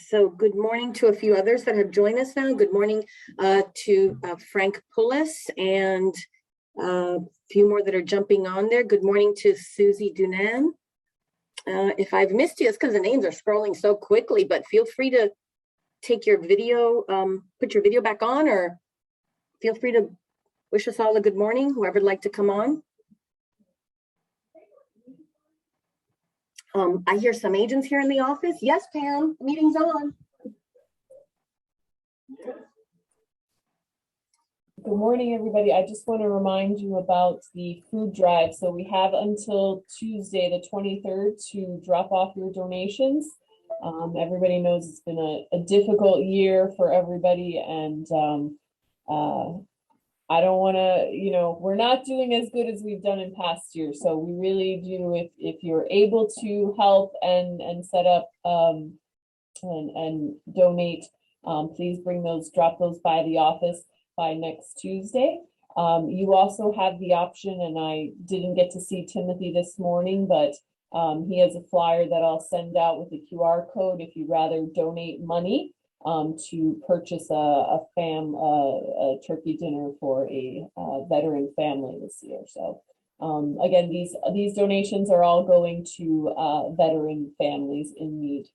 So good morning to a few others that have joined us now. Good morning to Frank Pullis and a few more that are jumping on there. Good morning to Susie Dunan. If I've missed you, it's because the names are scrolling so quickly, but feel free to take your video, put your video back on, or feel free to wish us all a good morning, whoever would like to come on. I hear some agents here in the office. Yes, Pam, meeting's on. Good morning, everybody. I just want to remind you about the food drive. So we have until Tuesday, the 23rd, to drop off your donations. Everybody knows it's been a difficult year for everybody, and I don't want to, we're not doing as good as we've done in past years. So we really do, if you're able to help and set up and donate, please drop those by the office by next Tuesday. You also have the option, and I didn't get to see Timothy this morning, but he has a flyer that I'll send out with a QR code if you'd rather donate money to purchase a turkey dinner for a veteran family this year. So again, these donations are all going to veteran families in need.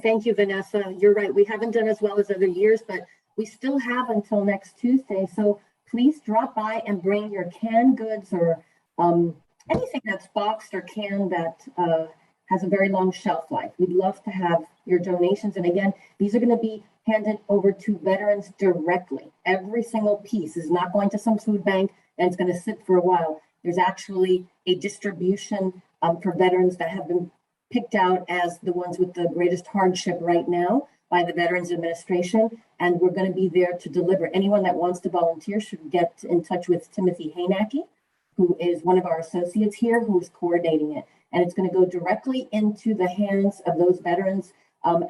Thank you, Vanessa. You're right. We haven't done as well as other years, but we still have until next Tuesday. So please drop by and bring your canned goods or anything that's boxed or canned that has a very long shelf life. We'd love to have your donations. And again, these are going to be handed over to veterans directly. Every single piece is not going to some food bank and it's going to sit for a while. There's actually a distribution for veterans that have been picked out as the ones with the greatest hardship right now by the Veterans Administration. And we're going to be there to deliver. Anyone that wants to volunteer should get in touch with Timothy Hainacki, who is one of our associates here, who's coordinating it. And it's going to go directly into the hands of those veterans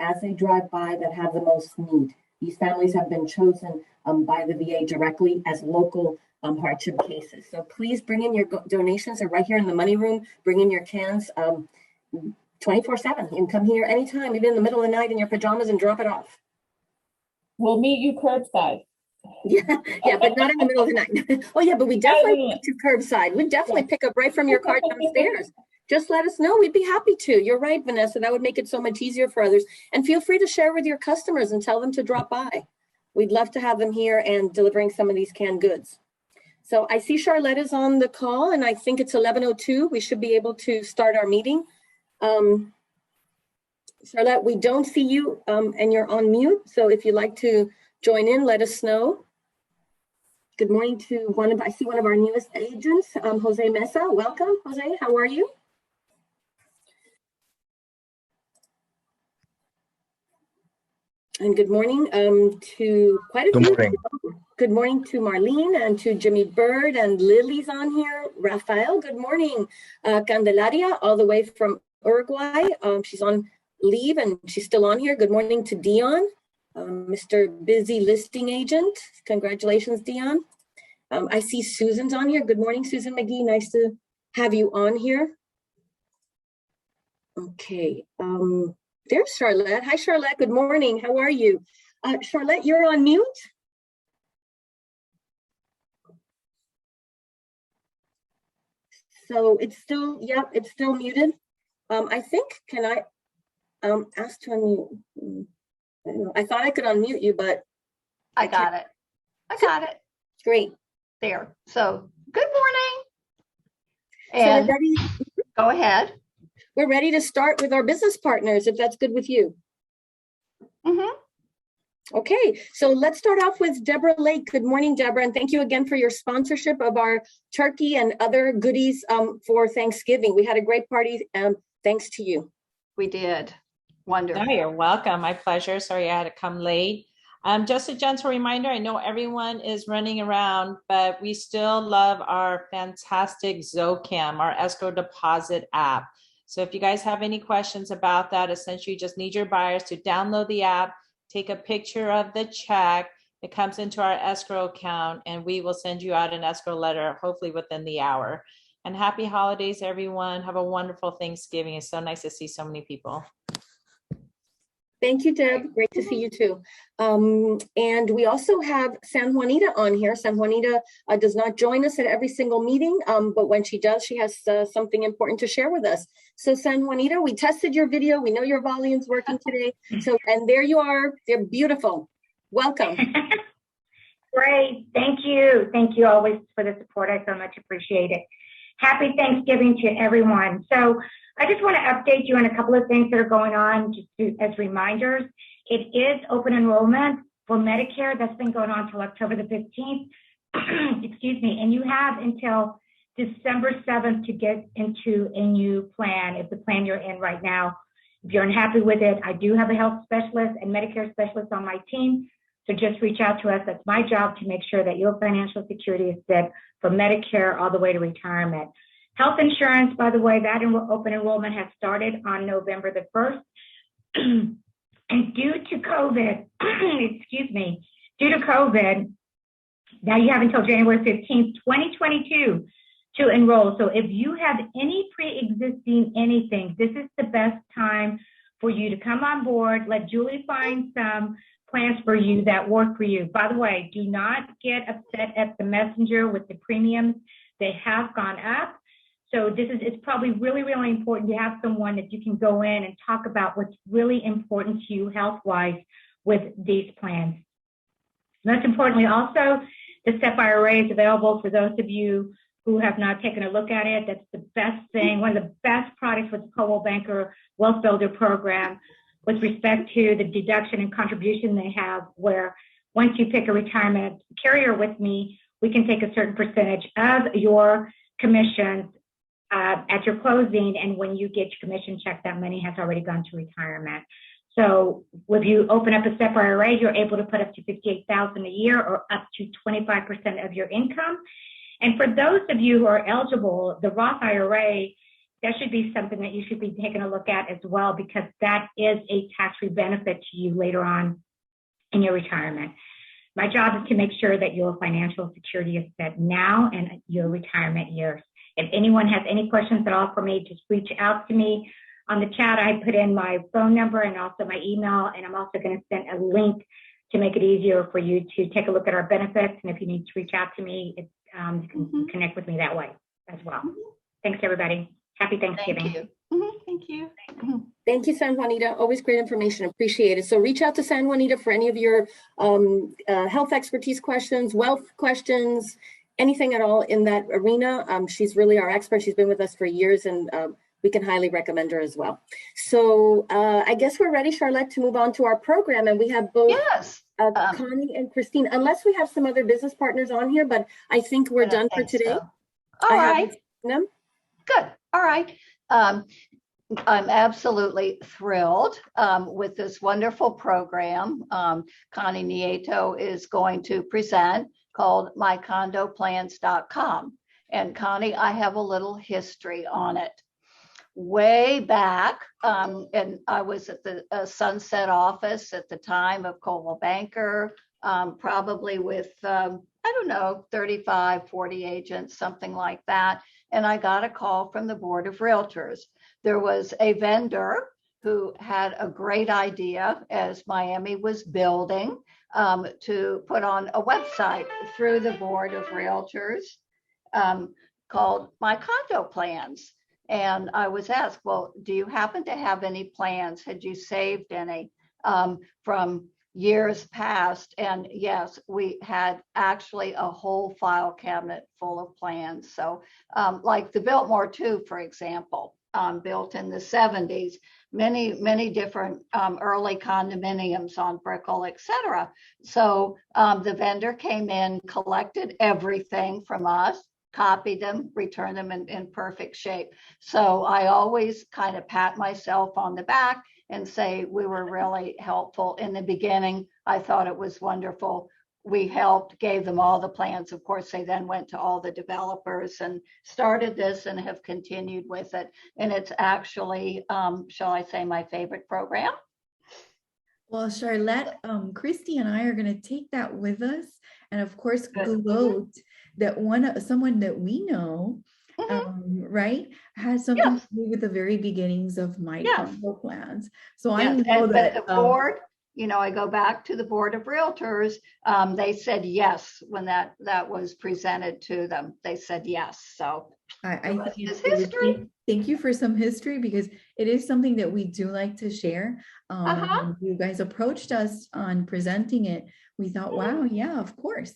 as they drive by that have the most need. These families have been chosen by the VA directly as local hardship cases. So please bring in your donations. They're right here in the money room. Bring in your cans 24/7. You can come here anytime, even in the middle of the night in your pajamas, and drop it off. We'll meet you curbside. Yeah, but not in the middle of the night. Oh yeah, but we definitely put you curbside. We'd definitely pick up right from your car downstairs. Just let us know. We'd be happy to. You're right, Vanessa. That would make it so much easier for others. And feel free to share with your customers and tell them to drop by. We'd love to have them here and delivering some of these canned goods. So I see Charlotte is on the call, and I think it's 11:02. We should be able to start our meeting. Charlotte, we don't see you and you're on mute. So if you'd like to join in, let us know. Good morning to I see one of our newest agents, Jose Mesa. Welcome, Jose. How are you? And good morning to quite a few. Morning. Good morning to Marlene and to Jimmy Bird, and Lily's on here. Rafael, good morning. Candelaria, all the way from Uruguay. She's on leave and she's still on here. Good morning to Dion, Mr. Busy Listing Agent. Congratulations, Dion. I see Susan's on here. Good morning, Susan McGee. Nice to have you on here. Okay. There's Charlotte. Hi, Charlotte. Good morning. How are you? Charlotte, you're on mute. So it's still, it's still muted. I think, can I ask to unmute? I don't know. I thought I could unmute you, but I got it. I got it. Great. There. So good morning. And so we're ready. Go ahead. We're ready to start with our business partners, if that's good with you. Okay, so let's start off with Deborah Lake. Good morning, Deborah, and thank you again for your sponsorship of our turkey and other goodies for Thanksgiving. We had a great party, thanks to you. We did. Wonderful. Oh, you're welcome. My pleasure. Sorry I had to come late. Just a gentle reminder, I know everyone is running around, but we still love our fantastic ZoCam, our escrow deposit app. So if you guys have any questions about that, essentially you just need your buyers to download the app, take a picture of the check. It comes into our escrow account and we will send you out an escrow letter, hopefully within the hour. And happy holidays, everyone. Have a wonderful Thanksgiving. It's so nice to see so many people. Thank you, Deb. Great to see you too. And we also have San Juanita on here. San Juanita does not join us at every single meeting, but when she does, she has something important to share with us. So San Juanita, we tested your video. We know your volume's working today. So, and there you are. They're beautiful. Welcome. Great. Thank you. Thank you always for the support. I so much appreciate it. Happy Thanksgiving to everyone. So I just want to update you on a couple of things that are going on just as reminders. It is open enrollment for Medicare. That's been going on until October the 15th. Excuse me. And you have until December 7th to get into a new plan, if the plan you're in right now. If you're unhappy with it, I do have a health specialist and Medicare specialist on my team. So just reach out to us. That's my job to make sure that your financial security is set from Medicare all the way to retirement. Health insurance, by the way, that open enrollment has started on November the 1st. And due to COVID, excuse me, due to COVID, now you have until January 15th, 2022 to enroll. So if you have any pre-existing anything, this is the best time for you to come on board. Let Julie find some plans for you that work for you. By the way, do not get upset at the messenger with the premiums. They have gone up. So it's probably really, really important to have someone that you can go in and talk about what's really important to you health-wise with these plans. Most importantly, also, the SEP IRA is available for those of you who have not taken a look at it. That's the best thing, one of the best products with the Coldwell Banker Wealth Builder program with respect to the deduction and contribution they have, where once you pick a retirement carrier with me, we can take a certain percentage of your commissions at your closing, and when you get your commission check, that money has already gone to retirement. So if you open up a SEP IRA, you're able to put up to $58,000 a year or up to 25% of your income. And for those of you who are eligible, the Roth IRA, that should be something that you should be taking a look at as well, because that is a tax-free benefit to you later on in your retirement. My job is to make sure that your financial security is set now and your retirement years. If anyone has any questions at all for me, just reach out to me. On the chat, I put in my phone number and also my email, and I'm also going to send a link to make it easier for you to take a look at our benefits. And if you need to reach out to me, you can connect with me that way as well. Thanks, everybody. Happy Thanksgiving. Thank you. Thank you. Thank you, San Juanita. Always great information. Appreciate it. So reach out to San Juanita for any of your health expertise questions, wealth questions, anything at all in that arena. She's really our expert. She's been with us for years, and we can highly recommend her as well. So I guess we're ready, Charlotte, to move on to our program. And we have both Connie and Christine, unless we have some other business partners on here, but I think we're done for today. So. All right. Them. Good. All right. I'm absolutely thrilled with this wonderful program Connie Nieto is going to present, called mycondoplans.com. And Connie, I have a little history on it. Way back, and I was at the Sunset office at the time of Coldwell Banker, probably with, I don't know, 35, 40 agents, something like that. And I got a call from the board of Realtors. There was a vendor who had a great idea as Miami was building to put on a website through the board of Realtors called My Condo Plans. And I was asked, well, do you happen to have any plans? Had you saved any from years past? And yes, we had actually a whole file cabinet full of plans. So like the Biltmore 2, for example, built in the 70s, many different early condominiums on Brickell, et cetera. So the vendor came in, collected everything from us, copied them, returned them in perfect shape. So I always kind of pat myself on the back and say we were really helpful in the beginning. I thought it was wonderful. We helped, gave them all the plans. Of course, they then went to all the developers and started this and have continued with it. And it's actually, shall I say, my favorite program. Well, Charlotte, Christy and I are going to take that with us, and of course, gloat that someone that we know right? Has something Yes. to do with the very beginnings of my Yes. condo plans. So I Yes, know but that the board, I go back to the board of realtors. They said yes when that was presented to them. They said yes. So I the think rest is it would history. thank you for some history because it is something that we do like to share. Uh-huh. When you guys approached us on presenting it, we thought, wow, yeah, of course.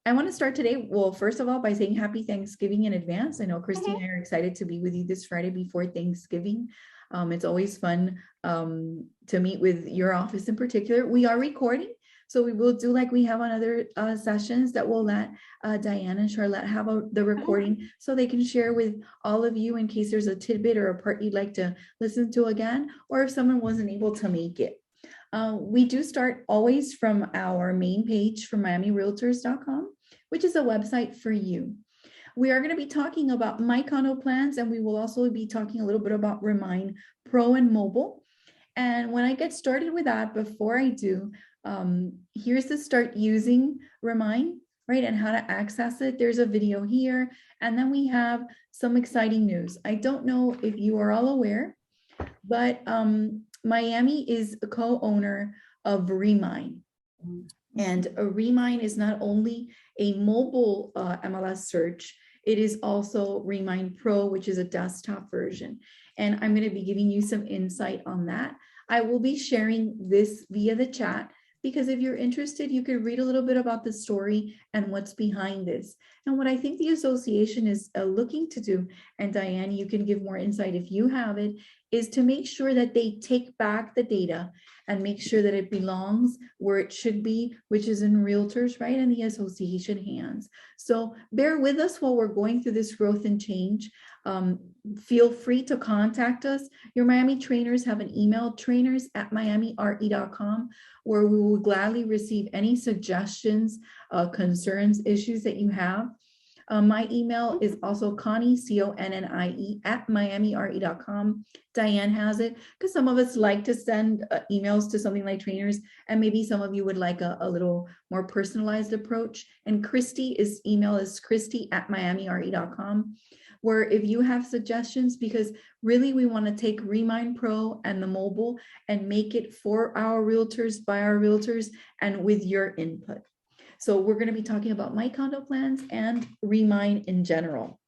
I want to start today, well, first of all, by saying happy Thanksgiving in advance. I know Christy and I are excited to be with you this Friday before Thanksgiving. It's always fun to meet with your office in particular. We are recording, so we will do like we have on other sessions that we'll let Diane and Charlotte have the recording so they can share with all of you in case there's a tidbit or a part you'd like to listen to again, or if someone wasn't able to make it. We do start always from our main page from miamirealtors.com, which is a website for you. We are going to be talking about my condo plans, and we will also be talking a little bit about Remind Pro and Mobile. And when I get started with that, before I do, here's to start using Remind, right, and how to access it. There's a video here, and then we have some exciting news. I don't know if you are all aware, but Miami is a co-owner of Remind. And a Remind is not only a mobile MLS search, it is also Remind Pro, which is a desktop version. And I'm going to be giving you some insight on that. I will be sharing this via the chat because if you're interested, you could read a little bit about the story and what's behind this. And what I think the association is looking to do, and Diane, you can give more insight if you have it, is to make sure that they take back the data and make sure that it belongs where it should be, which is in Realtors, right, in the association hands. So bear with us while we're going through this growth and change. Feel free to contact us. Your Miami trainers have an email, trainers@miamire.com, where we will gladly receive any suggestions, concerns, issues that you have. My email is also Connie, CONNIE, @miamire.com. Diane has it because some of us like to send emails to something like trainers, and maybe some of you would like a little more personalized approach. And Christy's email is Christy@miamire.com, where if you have suggestions, because really we want to take Remind Pro and the mobile and make it for our realtors, by our realtors, and with your input. So we're going to be talking about my condo plans and Remind in general.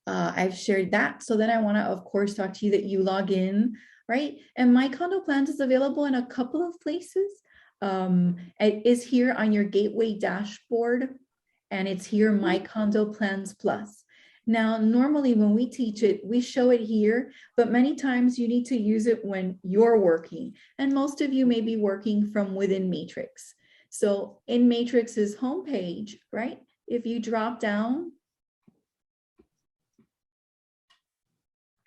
I've shared that. So then I want to, of course, talk to you that you log in, right? And my condo plans is available in a couple of places. It is here on your Gateway dashboard, and it's here, My Condo Plans Plus. Now, normally when we teach it, we show it here, but many times you need to use it when you're working. And most of you may be working from within Matrix. So in Matrix's homepage, right, if you drop down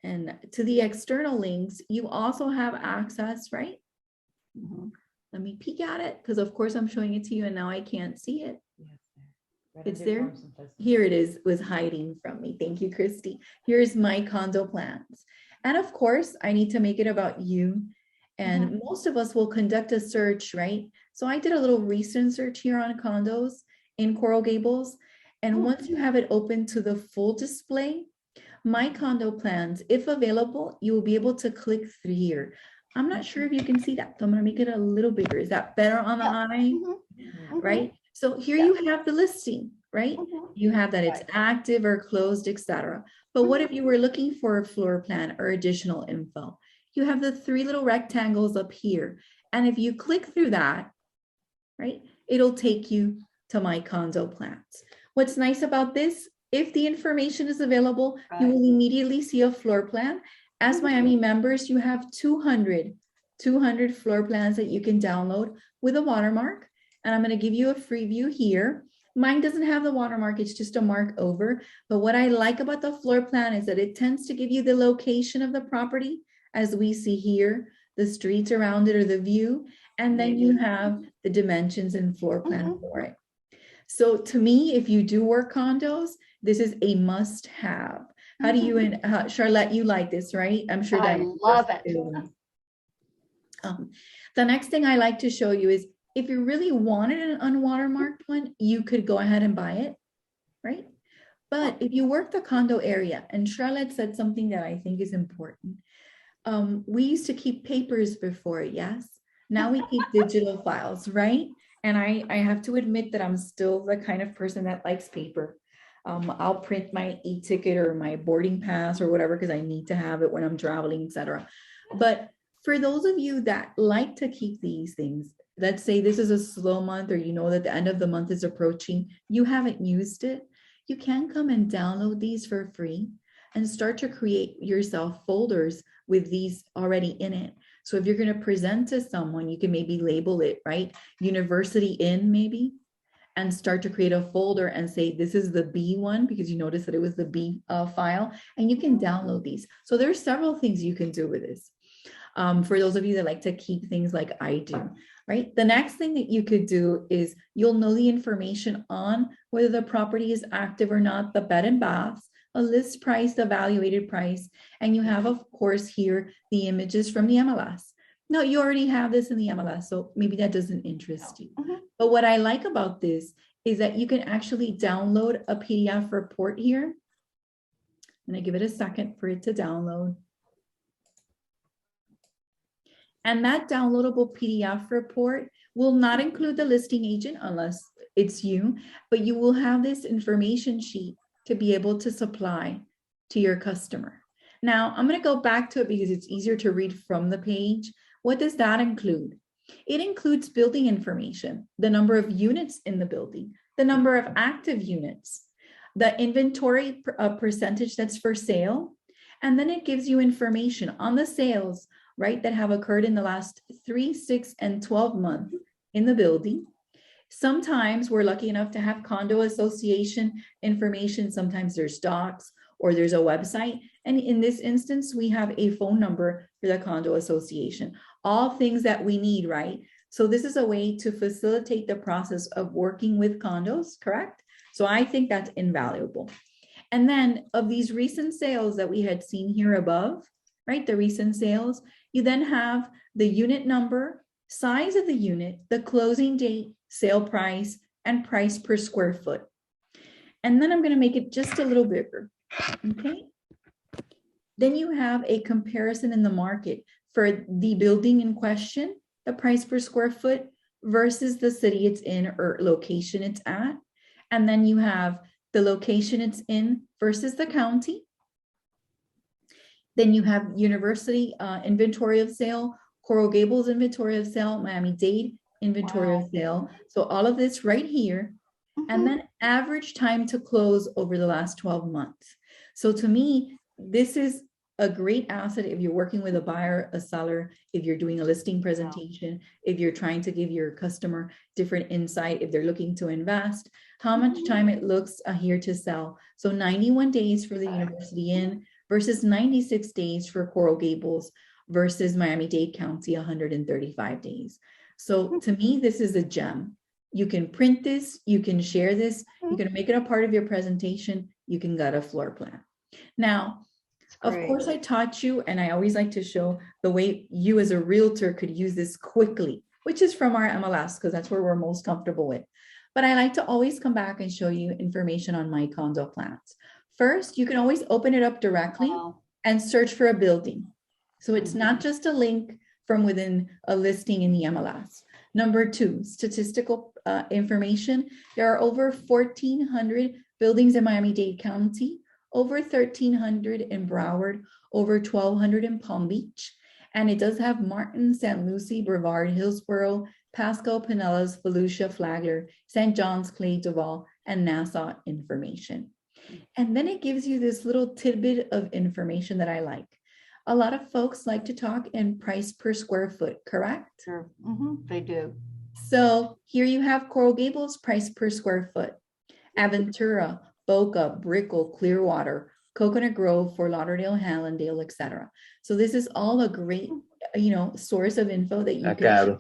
and to the external links, you also have access, right? Let me peek at it because of course I'm showing it to you and now I can't see it. It's there. Here it is, was hiding from me. Thank you, Christy. Here's my condo plans. And of course, I need to make it about you. And most of us will conduct a search, right? So I did a little recent search here on condos in Coral Gables. And once you have it open to the full display, My Condo Plans, if available, you will be able to click through here. I'm not sure if you can see that, so I'm going to make it a little bigger. Is that better on the eye? Right? So here you have the listing, right? You have that it's active or closed, etc. But what if you were looking for a floor plan or additional info? You have the three little rectangles up here. And if you click through that, right, it'll take you to My Condo Plans. What's nice about this, if the information is available, you will immediately see a floor plan. As Miami members, you have 200 floor plans that you can download with a watermark. And I'm going to give you a free view here. Mine doesn't have the watermark, it's just a mark over. But what I like about the floor plan is that it tends to give you the location of the property, as we see here, the streets around it or the view, and then you have the dimensions and floor plan for it. So to me, if you do work condos, this is a must have. How do you, and Charlotte, you like this, right? I'm sure that I love it. The next thing I like to show you is if you really wanted an unwatermarked one, you could go ahead and buy it, right? But if you work the condo area, and Charlotte said something that I think is important. We used to keep papers before, yes. Now we keep digital files, right? And I have to admit that I'm still the kind of person that likes paper. I'll print my e-ticket or my boarding pass or whatever because I need to have it when I'm traveling, etc. But for those of you that like to keep these things, let's say this is a slow month or you know that the end of the month is approaching, you haven't used it, you can come and download these for free and start to create yourself folders with these already in it. So if you're going to present to someone, you can maybe label it, right? University in maybe, and start to create a folder and say, this is the B one, because you noticed that it was the B file, and you can download these. So there's several things you can do with this. For those of you that like to keep things like I do, right? The next thing that you could do is you'll know the information on whether the property is active or not, the bed and baths, a list price, the evaluated price, and you have, of course, here the images from the MLS. No, you already have this in the MLS, so maybe that doesn't interest you. But what I like about this is that you can actually download a PDF report here. I'm going to give it a second for it to download. And that downloadable PDF report will not include the listing agent unless it's you, but you will have this information sheet to be able to supply to your customer. Now, I'm going to go back to it because it's easier to read from the page. What does that include? It includes building information, the number of units in the building, the number of active units, the inventory percentage that's for sale, and then it gives you information on the sales, right, that have occurred in the last 3, 6, and 12 months in the building. Sometimes we're lucky enough to have condo association information. Sometimes there's docs or there's a website. And in this instance, we have a phone number for the condo association, all things that we need, right? So this is a way to facilitate the process of working with condos, correct? So I think that's invaluable. And then of these recent sales that we had seen here above, right, the recent sales, you then have the unit number, size of the unit, the closing date, sale price, and price per square foot. And then I'm going to make it just a little bigger, okay? Then you have a comparison in the market for the building in question, the price per square foot versus the city it's in or location it's at. And then you have the location it's in versus the county. Then you have university inventory of sale, Coral Gables inventory of sale, Miami-Dade inventory of sale. So all of this right here. And then average time to close over the last 12 months. So to me, this is a great asset if you're working with a buyer, a seller, if you're doing a listing presentation, if you're trying to give your customer different insight, if they're looking to invest, how much time it looks here to sell. So 91 days for the University Inn versus 96 days for Coral Gables versus Miami-Dade County, 135 days. So to me, this is a gem. You can print this, you can share this, you can make it a part of your presentation, you can get a floor plan. Now, of course, I taught you, and I always like to show the way you as a realtor could use this quickly, which is from our MLS, because that's where we're most comfortable with. But I like to always come back and show you information on my condo plans. First, you can always open it up directly and search for a building. So it's not just a link from within a listing in the MLS. Number 2, statistical information. There are over 1,400 buildings in Miami-Dade County, over 1,300 in Broward, over 1,200 in Palm Beach. And it does have Martin, St. Lucie, Brevard, Hillsborough, Pasco, Pinellas, Volusia, Flagler, St. John's, Clay, Duval, and Nassau information. And then it gives you this little tidbit of information that I like. A lot of folks like to talk in price per square foot, correct? Sure. They do. So here you have Coral Gables price per square foot, Aventura, Boca, Brickell, Clearwater, Coconut Grove, Fort Lauderdale, Hallandale, etc. So this is all a great, source of info that you can.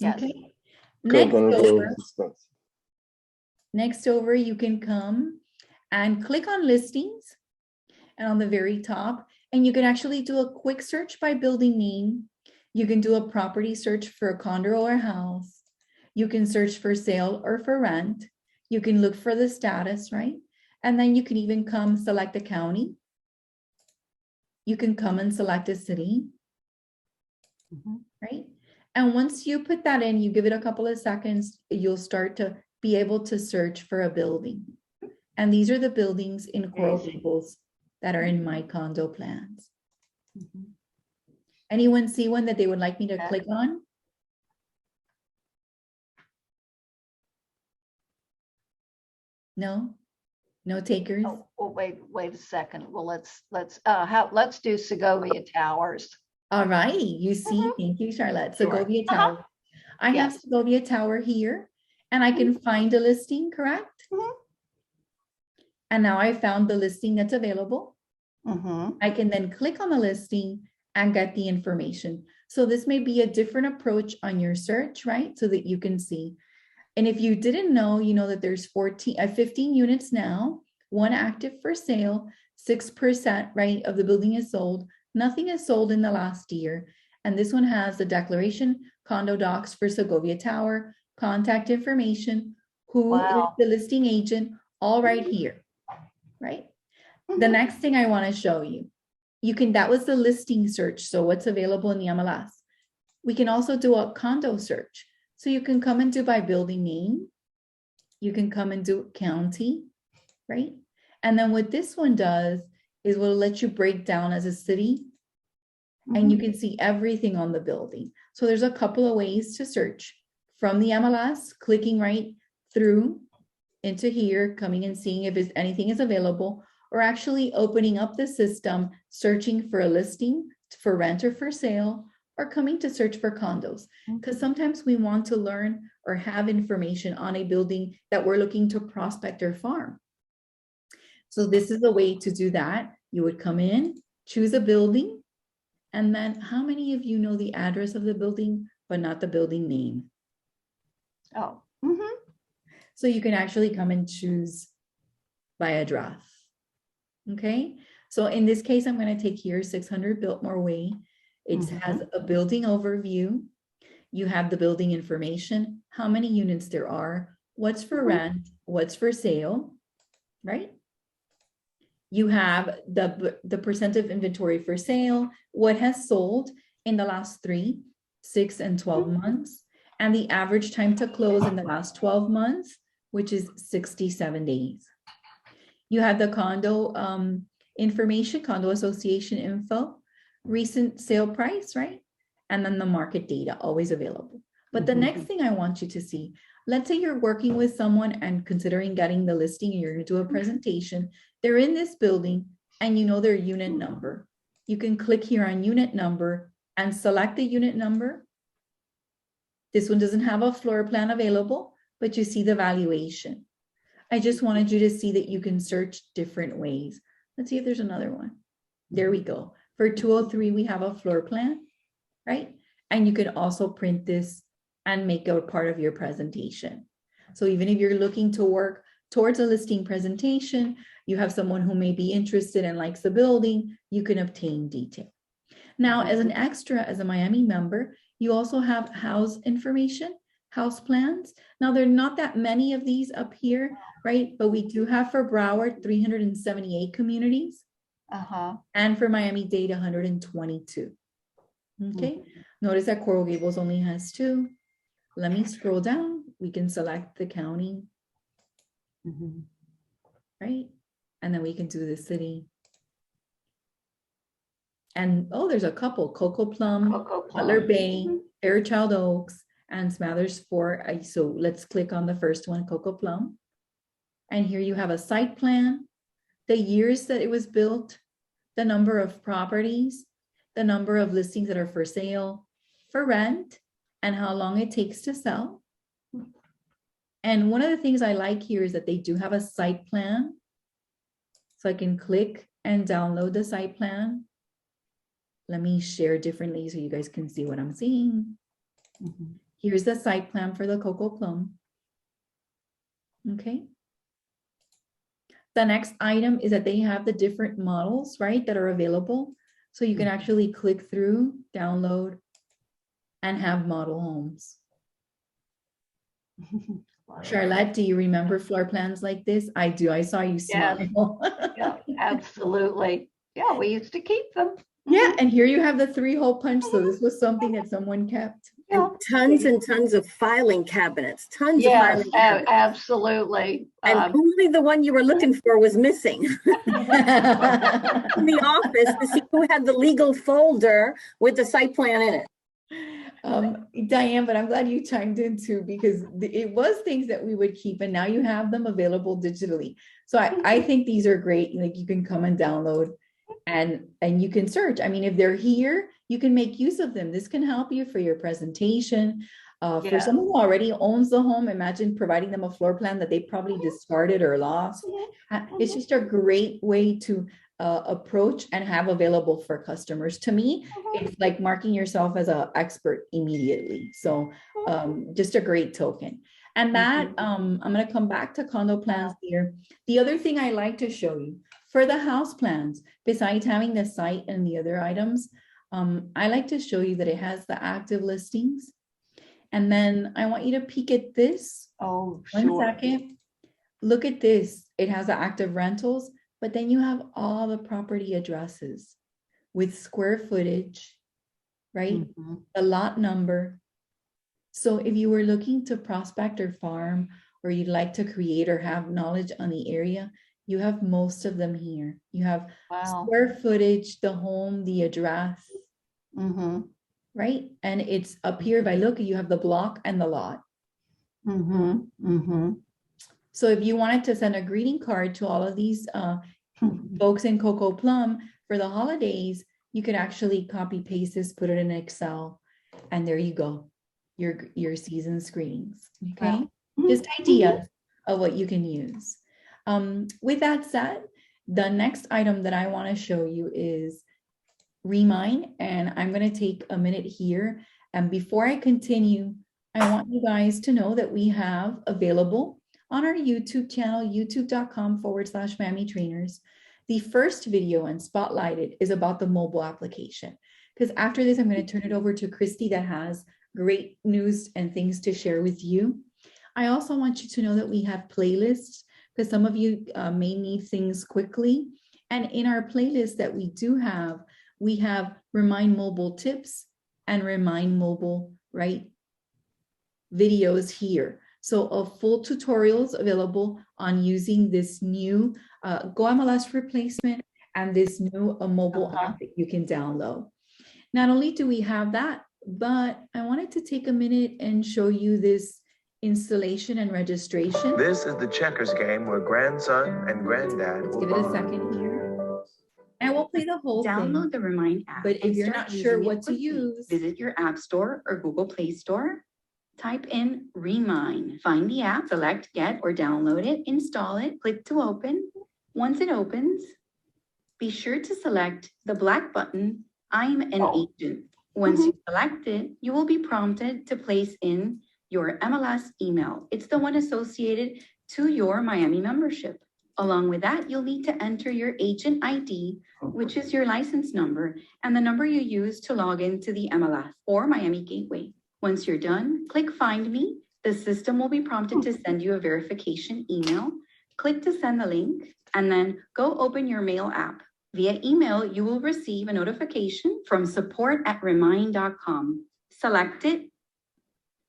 Yes. Okay. Next over, you can come and click on listings, and on the very top, and you can actually do a quick search by building name. You can do a property search for a condo or house. You can search for sale or for rent. You can look for the status, right? And then you can even come select a county. You can come and select a city, right? And once you put that in, you give it a couple of seconds, you'll start to be able to search for a building. And these are the buildings in Coral Gables that are in my condo plans. Anyone see one that they would like me to click on? No? No takers? Oh, wait a second. Well, let's do Segovia Towers. All right, you see, thank you, Charlotte. Sure. Segovia Tower. I have Yes. Segovia Tower here, and I can find a listing, correct? And now I found the listing that's available. I can then click on the listing and get the information. So this may be a different approach on your search, right? So that you can see. And if you didn't know, you know that there's 15 units now, one active for sale, 6%, right, of the building is sold. Nothing is sold in the last year. And this one has the declaration, condo docs for Segovia Tower, contact information, who is the listing agent, all right here, right? The next thing I want to show you, that was the listing search. So what's available in the MLS. We can also do a condo search. So you can come and do by building name. You can come and do county, right? And then what this one does is will let you break down as a city, and you can see everything on the building. So there's a couple of ways to search from the MLS, clicking right through into here, coming and seeing if anything is available, or actually opening up the system, searching for a listing for rent or for sale, or coming to search for condos. Because sometimes we want to learn or have information on a building that we're looking to prospect or farm. So this is a way to do that. You would come in, choose a building, and then how many of you know the address of the building, but not the building name? Oh. So you can actually come and choose by address. Okay. So in this case, I'm going to take here 600 Biltmore Way. It has a building overview. You have the building information, how many units there are, what's for rent, what's for sale, right? You have the percent of inventory for sale, what has sold in the last 3, 6, and 12 months, and the average time to close in the last 12 months, which is 67 days. You have the condo information, condo association info, recent sale price, right? And then the market data, always available. But the next thing I want you to see, let's say you're working with someone and considering getting the listing, and you're going to do a presentation. They're in this building and you know their unit number. You can click here on unit number and select the unit number. This one doesn't have a floor plan available, but you see the valuation. I just wanted you to see that you can search different ways. Let's see if there's another one. There we go. For 203, we have a floor plan, right? And you can also print this and make it a part of your presentation. So even if you're looking to work towards a listing presentation, you have someone who may be interested and likes the building, you can obtain detail. Now, as an extra, as a Miami member, you also have house information, house plans. Now, there are not that many of these up here, right? But we do have for Broward, 378 communities. And for Miami-Dade, 122. Okay. Notice that Coral Gables only has 2. Let me scroll down. We can select the county. Right. And then we can do the city. And oh, there's a couple: Cocoa Plum, Butler Bay, Fairchild Oaks, and Smathers Fort. So let's click on the first one, Cocoa Plum. And here you have a site plan, the years that it was built, the number of properties, the number of listings that are for sale, for rent, and how long it takes to sell. And one of the things I like here is that they do have a site plan. So I can click and download the site plan. Let me share differently so you guys can see what I'm seeing. Here's the site plan for the Cocoa Plum. Okay. The next item is that they have the different models, right, that are available. So you can actually click through, download, and have model homes. Charlotte, do you remember floor plans like this? I do. I saw you smile. Yeah, absolutely. Yeah, we used to keep them. Yeah, and here you have the 3-hole punch. So this was something that someone kept. Yeah. And tons of filing cabinets, tons of Yes, filing cabinets. absolutely. And only the one you were looking for was missing in the office to see who had the legal folder with the site plan in it. Diane, but I'm glad you chimed in too, because it was things that we would keep and now you have them available digitally. So I think these are great. Like you can come and download and you can search. I mean, if they're here, you can make use of them. This can help you for your presentation. For someone who already owns the home, imagine providing them a floor plan that they probably discarded or lost. It's just a great way to approach and have available for customers. To me, it's like marking yourself as an expert immediately. So just a great token. And that, I'm going to come back to condo plans here. The other thing I like to show you for the house plans, besides having the site and the other items, I like to show you that it has the active listings. And then I want you to peek at this. Oh, One sure. second. Look at this. It has the active rentals, but then you have all the property addresses with square footage, right? The lot number. So if you were looking to prospect or farm, or you'd like to create or have knowledge on the area, you have most of them here. You have square footage, the home, the address, right? And it's up here. If I look, you have the block and the lot. So if you wanted to send a greeting card to all of these folks in Coco Plum for the holidays, you could actually copy paste this, put it in Excel, and there you go. Your season's greetings. Okay. Just ideas of what you can use. With that said, the next item that I want to show you is Remind, and I'm going to take a minute here. And before I continue, I want you guys to know that we have available on our YouTube channel, youtube.com/miamitrainers. The first video and spotlighted is about the mobile application. Because after this, I'm going to turn it over to Christy that has great news and things to share with you. I also want you to know that we have playlists because some of you may need things quickly. And in our playlist that we do have, we have Remind Mobile tips and Remind Mobile, right, videos here. So a full tutorials available on using this new Go MLS replacement and this new mobile app that you can download. Not only do we have that, but I wanted to take a minute and show you this installation and registration. This is the checkers game where grandson and granddad will Give it a second here. And we'll play the whole Download thing. the Remind app. But if you're not sure what to quickly, use, visit your App Store or Google Play Store. Type in Remind. Find the app, select Get or download it, install it, click to open. Once it opens, be sure to select the black button, I'm an agent. Once you select it, you will be prompted to place in your MLS email. It's the one associated to your Miami membership. Along with that, you'll need to enter your agent ID, which is your license number, and the number you use to log into the MLS or Miami Gateway. Once you're done, click Find Me. The system will be prompted to send you a verification email. Click to send the link, and then go open your mail app. Via email, you will receive a notification from support@remind.com. Select it,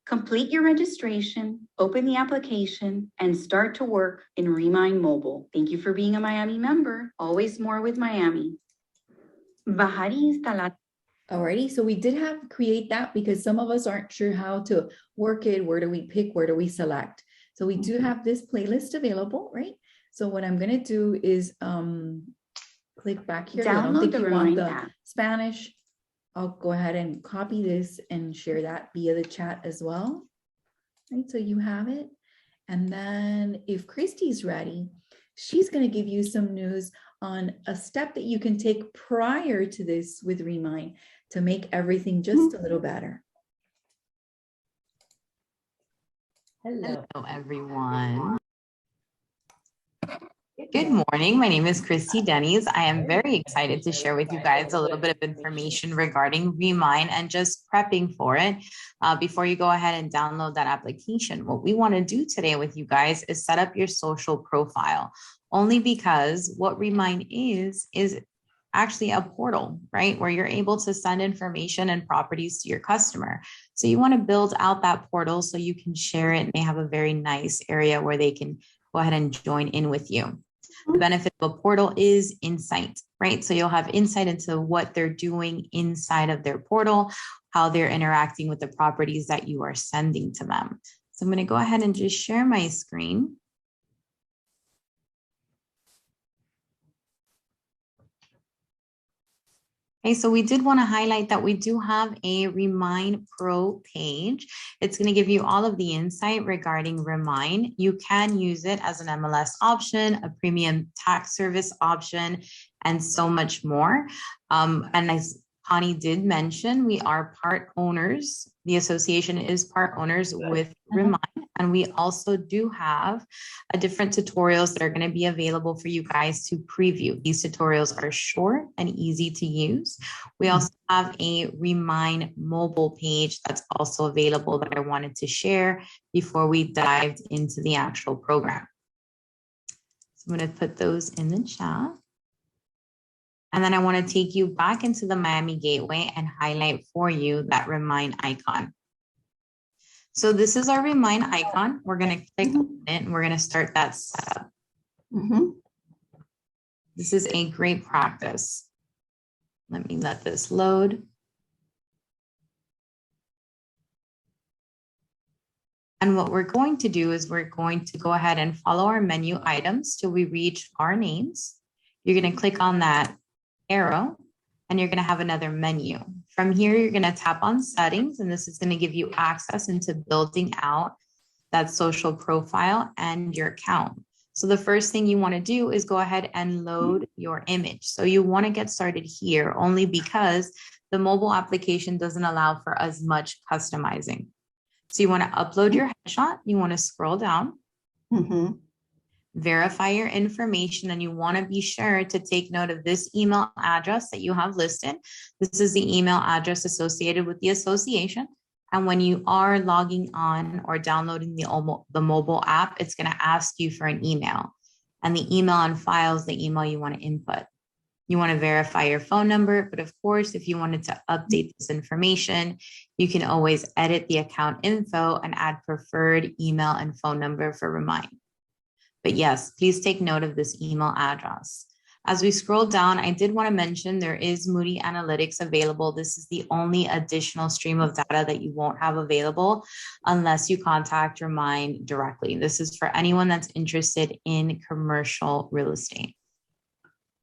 complete your registration, open the application, and start to work in Remind Mobile. Thank you for being a Miami member. Always more with Miami. Bajar y instalar. alrighty, so we did have create that because some of us aren't sure how to work it. Where do we pick? Where do we select? So we do have this playlist available, right? So what I'm going to do is click back here. I don't Download think the you want Remind the app. Spanish. I'll go ahead and copy this and share that via the chat as well. Right, so you have it. And then if Christy's ready, she's going to give you some news on a step that you can take prior to this with Remind to make everything just a little better. Hello, everyone. Good morning. My name is Christy Denny's. I am very excited to share with you guys a little bit of information regarding Remind and just prepping for it before you go ahead and download that application. What we want to do today with you guys is set up your social profile, only because what Remind is actually a portal, right? Where you're able to send information and properties to your customer. So you want to build out that portal so you can share it and they have a very nice area where they can go ahead and join in with you. The benefit of a portal is insight, right? So you'll have insight into what they're doing inside of their portal, how they're interacting with the properties that you are sending to them. So I'm going to go ahead and just share my screen. Okay, so we did want to highlight that we do have a Remind Pro page. It's going to give you all of the insight regarding Remind. You can use it as an MLS option, a premium tax service option, and so much more. And as Connie did mention, we are part owners. The association is part owners with Remind. And we also do have different tutorials that are going to be available for you guys to preview. These tutorials are short and easy to use. We also have a Remind mobile page that's also available that I wanted to share before we dived into the actual program. So I'm going to put those in the chat. And then I want to take you back into the Miami Gateway and highlight for you that Remind icon. So this is our Remind icon. We're going to click on it and we're going to start that setup. This is a great practice. Let me let this load. And what we're going to do is we're going to go ahead and follow our menu items till we reach our names. You're going to click on that arrow and you're going to have another menu. From here, you're going to tap on settings, and this is going to give you access into building out that social profile and your account. So the first thing you want to do is go ahead and load your image. So you want to get started here only because the mobile application doesn't allow for as much customizing. So you want to upload your headshot. You want to scroll down. Verify your information, and you want to be sure to take note of this email address that you have listed. This is the email address associated with the association. And when you are logging on or downloading the mobile app, it's going to ask you for an email. And the email on file is the email you want to input. You want to verify your phone number, but of course, if you wanted to update this information, you can always edit the account info and add preferred email and phone number for Remind. But yes, please take note of this email address. As we scroll down, I did want to mention there is Moody Analytics available. This is the only additional stream of data that you won't have available unless you contact Remind directly. This is for anyone that's interested in commercial real estate.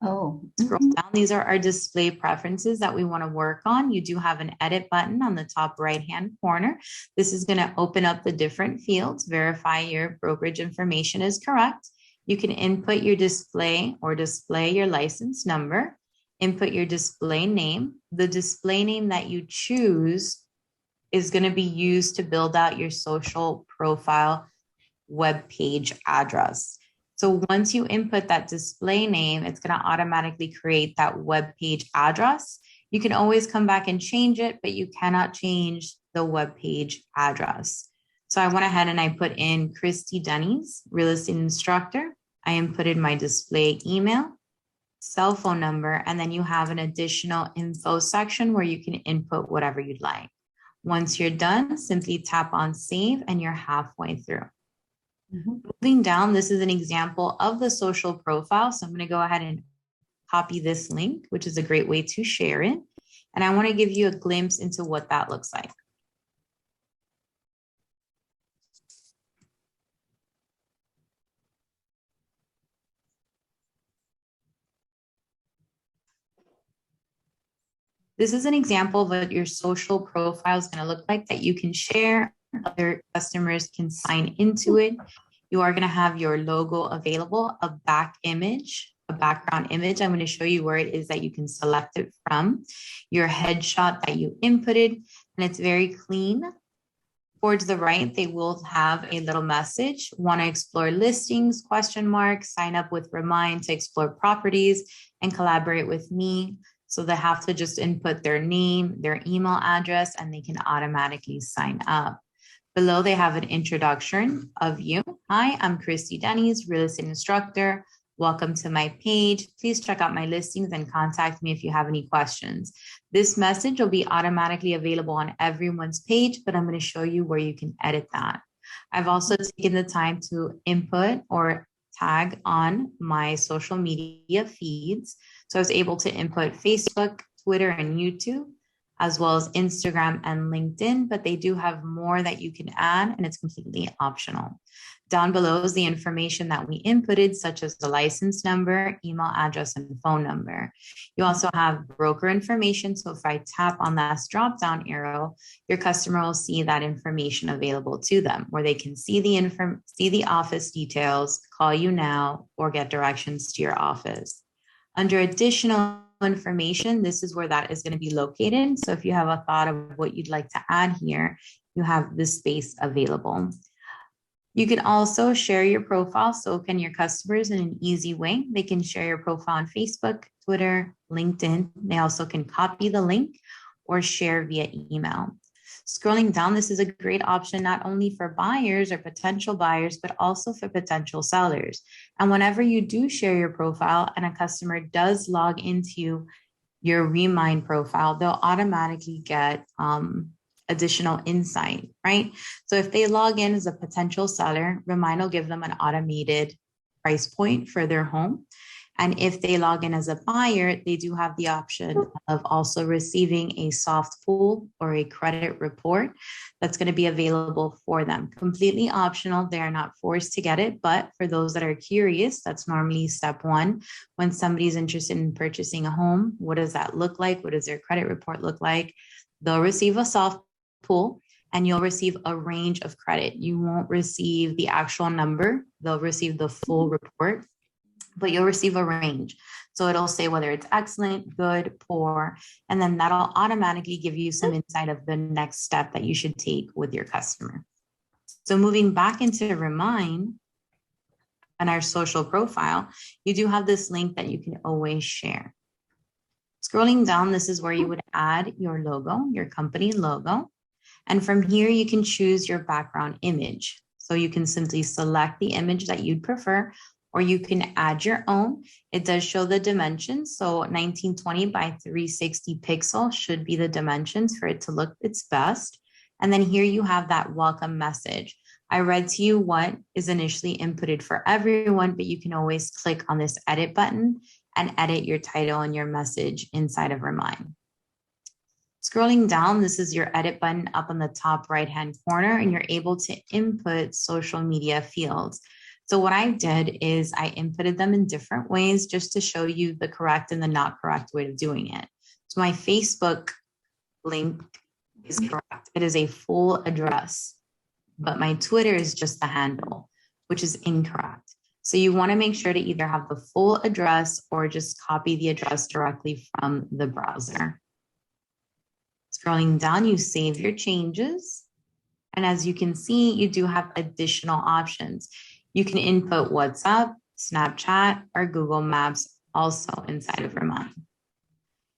Scroll down. These are our display preferences that we want to work on. You do have an edit button on the top right-hand corner. This is going to open up the different fields, verify your brokerage information is correct. You can input your display or display your license number, input your display name. The display name that you choose is going to be used to build out your social profile web page address. So once you input that display name, it's going to automatically create that web page address. You can always come back and change it, but you cannot change the web page address. So I went ahead and I put in Christy Denny's, real estate instructor. I inputted my display email, cell phone number, and then you have an additional info section where you can input whatever you'd like. Once you're done, simply tap on save and you're halfway through. Moving down, this is an example of the social profile. So I'm going to go ahead and copy this link, which is a great way to share it. And I want to give you a glimpse into what that looks like. This is an example of what your social profile is going to look like that you can share. Other customers can sign into it. You are going to have your logo available, a background image. I'm going to show you where it is that you can select it from, your headshot that you inputted, and it's very clean. Towards the right, they will have a little message. Want to explore listings, ? Sign up with Remind to explore properties and collaborate with me. So they have to just input their name, their email address, and they can automatically sign up. Below, they have an introduction of you. Hi, I'm Christy Denny's, real estate instructor. Welcome to my page. Please check out my listings and contact me if you have any questions. This message will be automatically available on everyone's page, but I'm going to show you where you can edit that. I've also taken the time to input or tag on my social media feeds. So I was able to input Facebook, Twitter, and YouTube, as well as Instagram and LinkedIn, but they do have more that you can add, and it's completely optional. Down below is the information that we inputted, such as the license number, email address, and phone number. You also have broker information. So if I tap on that drop-down arrow, your customer will see that information available to them, where they can see the office details, call you now, or get directions to your office. Under additional information, this is where that is going to be located. So if you have a thought of what you'd like to add here, you have this space available. You can also share your profile. So can your customers in an easy way. They can share your profile on Facebook, Twitter, LinkedIn. They also can copy the link or share via email. Scrolling down, this is a great option not only for buyers or potential buyers, but also for potential sellers. And whenever you do share your profile and a customer does log into your Remind profile, they'll automatically get additional insight, right? So if they log in as a potential seller, Remind will give them an automated price point for their home. And if they log in as a buyer, they do have the option of also receiving a soft pull or a credit report that's going to be available for them. Completely optional. They are not forced to get it, but for those that are curious, that's normally step one. When somebody's interested in purchasing a home, what does that look like? What does their credit report look like? They'll receive a soft pull and you'll receive a range of credit. You won't receive the actual number. They'll receive the full report, but you'll receive a range. So it'll say whether it's excellent, good, poor, and then that'll automatically give you some insight of the next step that you should take with your customer. So moving back into Remind and our social profile, you do have this link that you can always share. Scrolling down, this is where you would add your logo, your company logo. And from here, you can choose your background image. So you can simply select the image that you'd prefer, or you can add your own. It does show the dimensions. So 1920 by 360 pixel should be the dimensions for it to look its best. And then here you have that welcome message. I read to you what is initially inputted for everyone, but you can always click on this edit button and edit your title and your message inside of Remind. Scrolling down, this is your edit button up on the top right-hand corner, and you're able to input social media fields. So what I did is I inputted them in different ways just to show you the correct and the not correct way of doing it. So my Facebook link is correct. It is a full address, but my Twitter is just the handle, which is incorrect. So you want to make sure to either have the full address or just copy the address directly from the browser. Scrolling down, you save your changes. And as you can see, you do have additional options. You can input WhatsApp, Snapchat, or Google Maps also inside of Remind.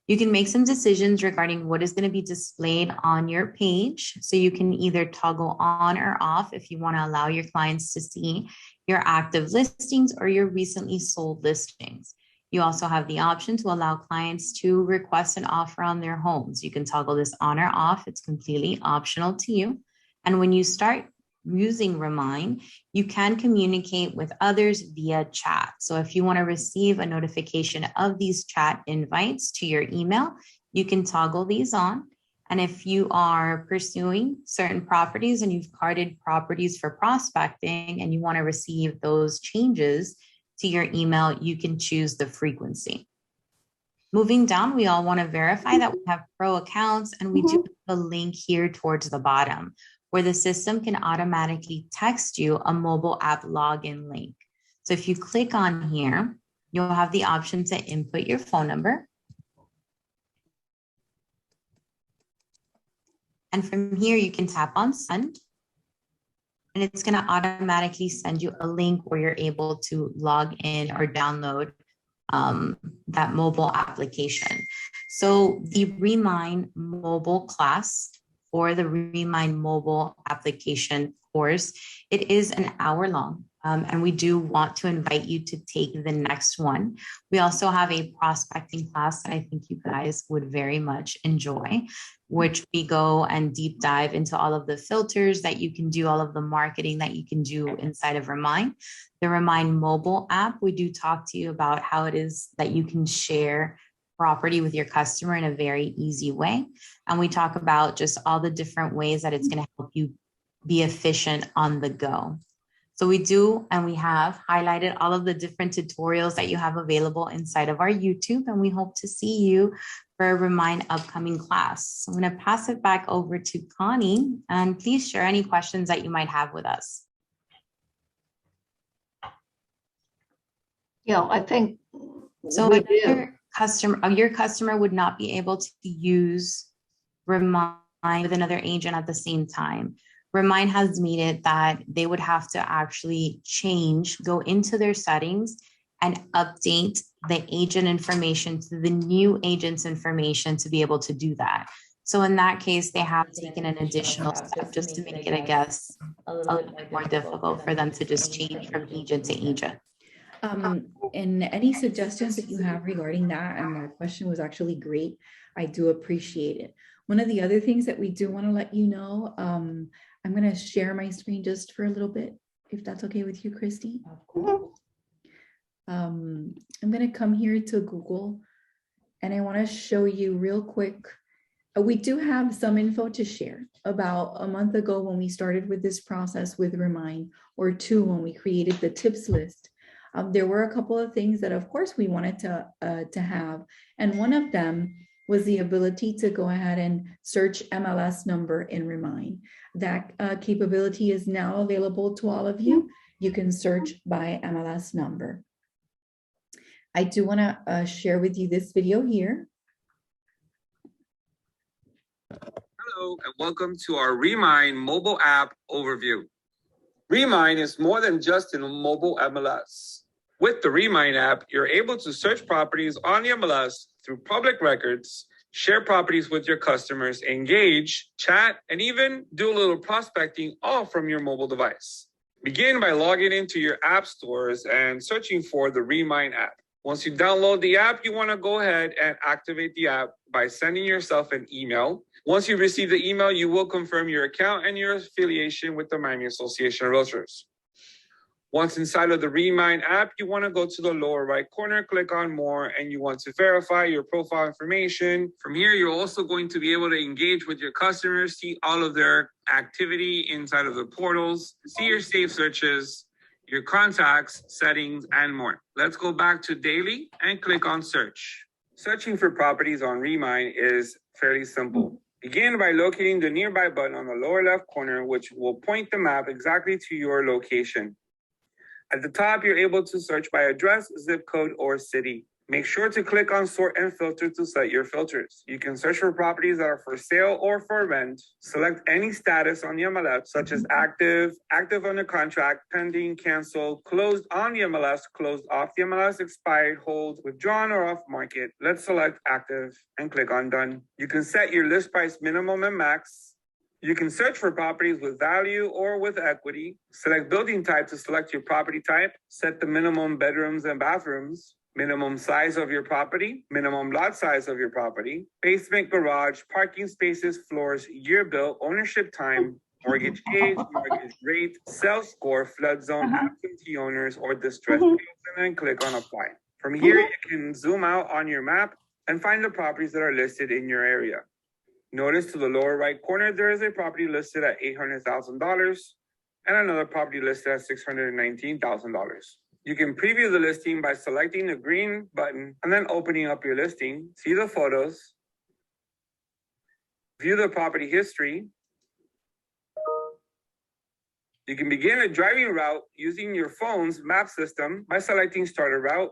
You can make some decisions regarding what is going to be displayed on your page. So you can either toggle on or off if you want to allow your clients to see your active listings or your recently sold listings. You also have the option to allow clients to request an offer on their homes. You can toggle this on or off. It's completely optional to you. And when you start using Remind, you can communicate with others via chat. So if you want to receive a notification of these chat invites to your email, you can toggle these on. And if you are pursuing certain properties and you've carded properties for prospecting and you want to receive those changes to your email, you can choose the frequency. Moving down, we all want to verify that we have pro accounts, and we do have a link here towards the bottom where the system can automatically text you a mobile app login link. So if you click on here, you'll have the option to input your phone number. And from here, you can tap on send, and it's going to automatically send you a link where you're able to log in or download that mobile application. So the Remind mobile class or the Remind mobile application course, it is an hour long. And we do want to invite you to take the next one. We also have a prospecting class that I think you guys would very much enjoy, which we go and deep dive into all of the filters that you can do, all of the marketing that you can do inside of Remind. The Remind mobile app, we do talk to you about how it is that you can share property with your customer in a very easy way. And we talk about just all the different ways that it's going to help you be efficient on the go. So we do, and we have highlighted all of the different tutorials that you have available inside of our YouTube, and we hope to see you for a Remind upcoming class. So I'm going to pass it back over to Connie, and please share any questions that you might have with us. Yeah, I think So we do. your customer would not be able to use Remind with another agent at the same time. Remind has made it that they would have to actually go into their settings and update the agent information to the new agent's information to be able to do that. So in that case, they have taken an additional step just to make it, I guess, a little bit more difficult for them to just change from agent to agent. And any suggestions that you have regarding that, and that question was actually great. I do appreciate it. One of the other things that we do want to let you know, I'm going to share my screen just for a little bit, if that's okay with you, Christy. Of course. I'm going to come here to Google, and I want to show you real quick. We do have some info to share. About a month ago when we started with this process with Remind, or 2 when we created the tips list, there were a couple of things that of course we wanted to have. And one of them was the ability to go ahead and search MLS number in Remind. That capability is now available to all of you. You can search by MLS number. I do want to share with you this video here. Hello, and welcome to our Remind mobile app overview. Remind is more than just a mobile MLS. With the Remind app, you're able to search properties on the MLS through public records, share properties with your customers, engage, chat, and even do a little prospecting all from your mobile device. Begin by logging into your app stores and searching for the Remind app. Once you download the app, you want to go ahead and activate the app by sending yourself an email. Once you receive the email, you will confirm your account and your affiliation with the Miami Association of Realtors. Once inside of the Remind app, you want to go to the lower right corner, click on more, and you want to verify your profile information. From here, you're also going to be able to engage with your customers, see all of their activity inside of the portals, see your saved searches, your contacts, settings, and more. Let's go back to daily and click on search. Searching for properties on Remind is fairly simple. Begin by locating the nearby button on the lower left corner, which will point the map exactly to your location. At the top, you're able to search by address, zip code, or city. Make sure to click on sort and filter to set your filters. You can search for properties that are for sale or for rent. Select any status on the MLS, such as active, active under contract, pending, canceled, closed on the MLS, closed off the MLS, expired, hold, withdrawn, or off market. Let's select active and click on done. You can set your list price minimum and max. You can search for properties with value or with equity. Select building type to select your property type. Set the minimum bedrooms and bathrooms. Minimum size of your property. Minimum lot size of your property. Basement, garage, parking spaces, floors, year built, ownership time, mortgage age, mortgage rate, sales score, flood zone, absentee owners, or distressed deals, and then click on apply. From here, you can zoom out on your map and find the properties that are listed in your area. Notice to the lower right corner, there is a property listed at $800,000 and another property listed at $619,000. You can preview the listing by selecting the green button and then opening up your listing. See the photos. View the property history. You can begin a driving route using your phone's map system by selecting Start a Route.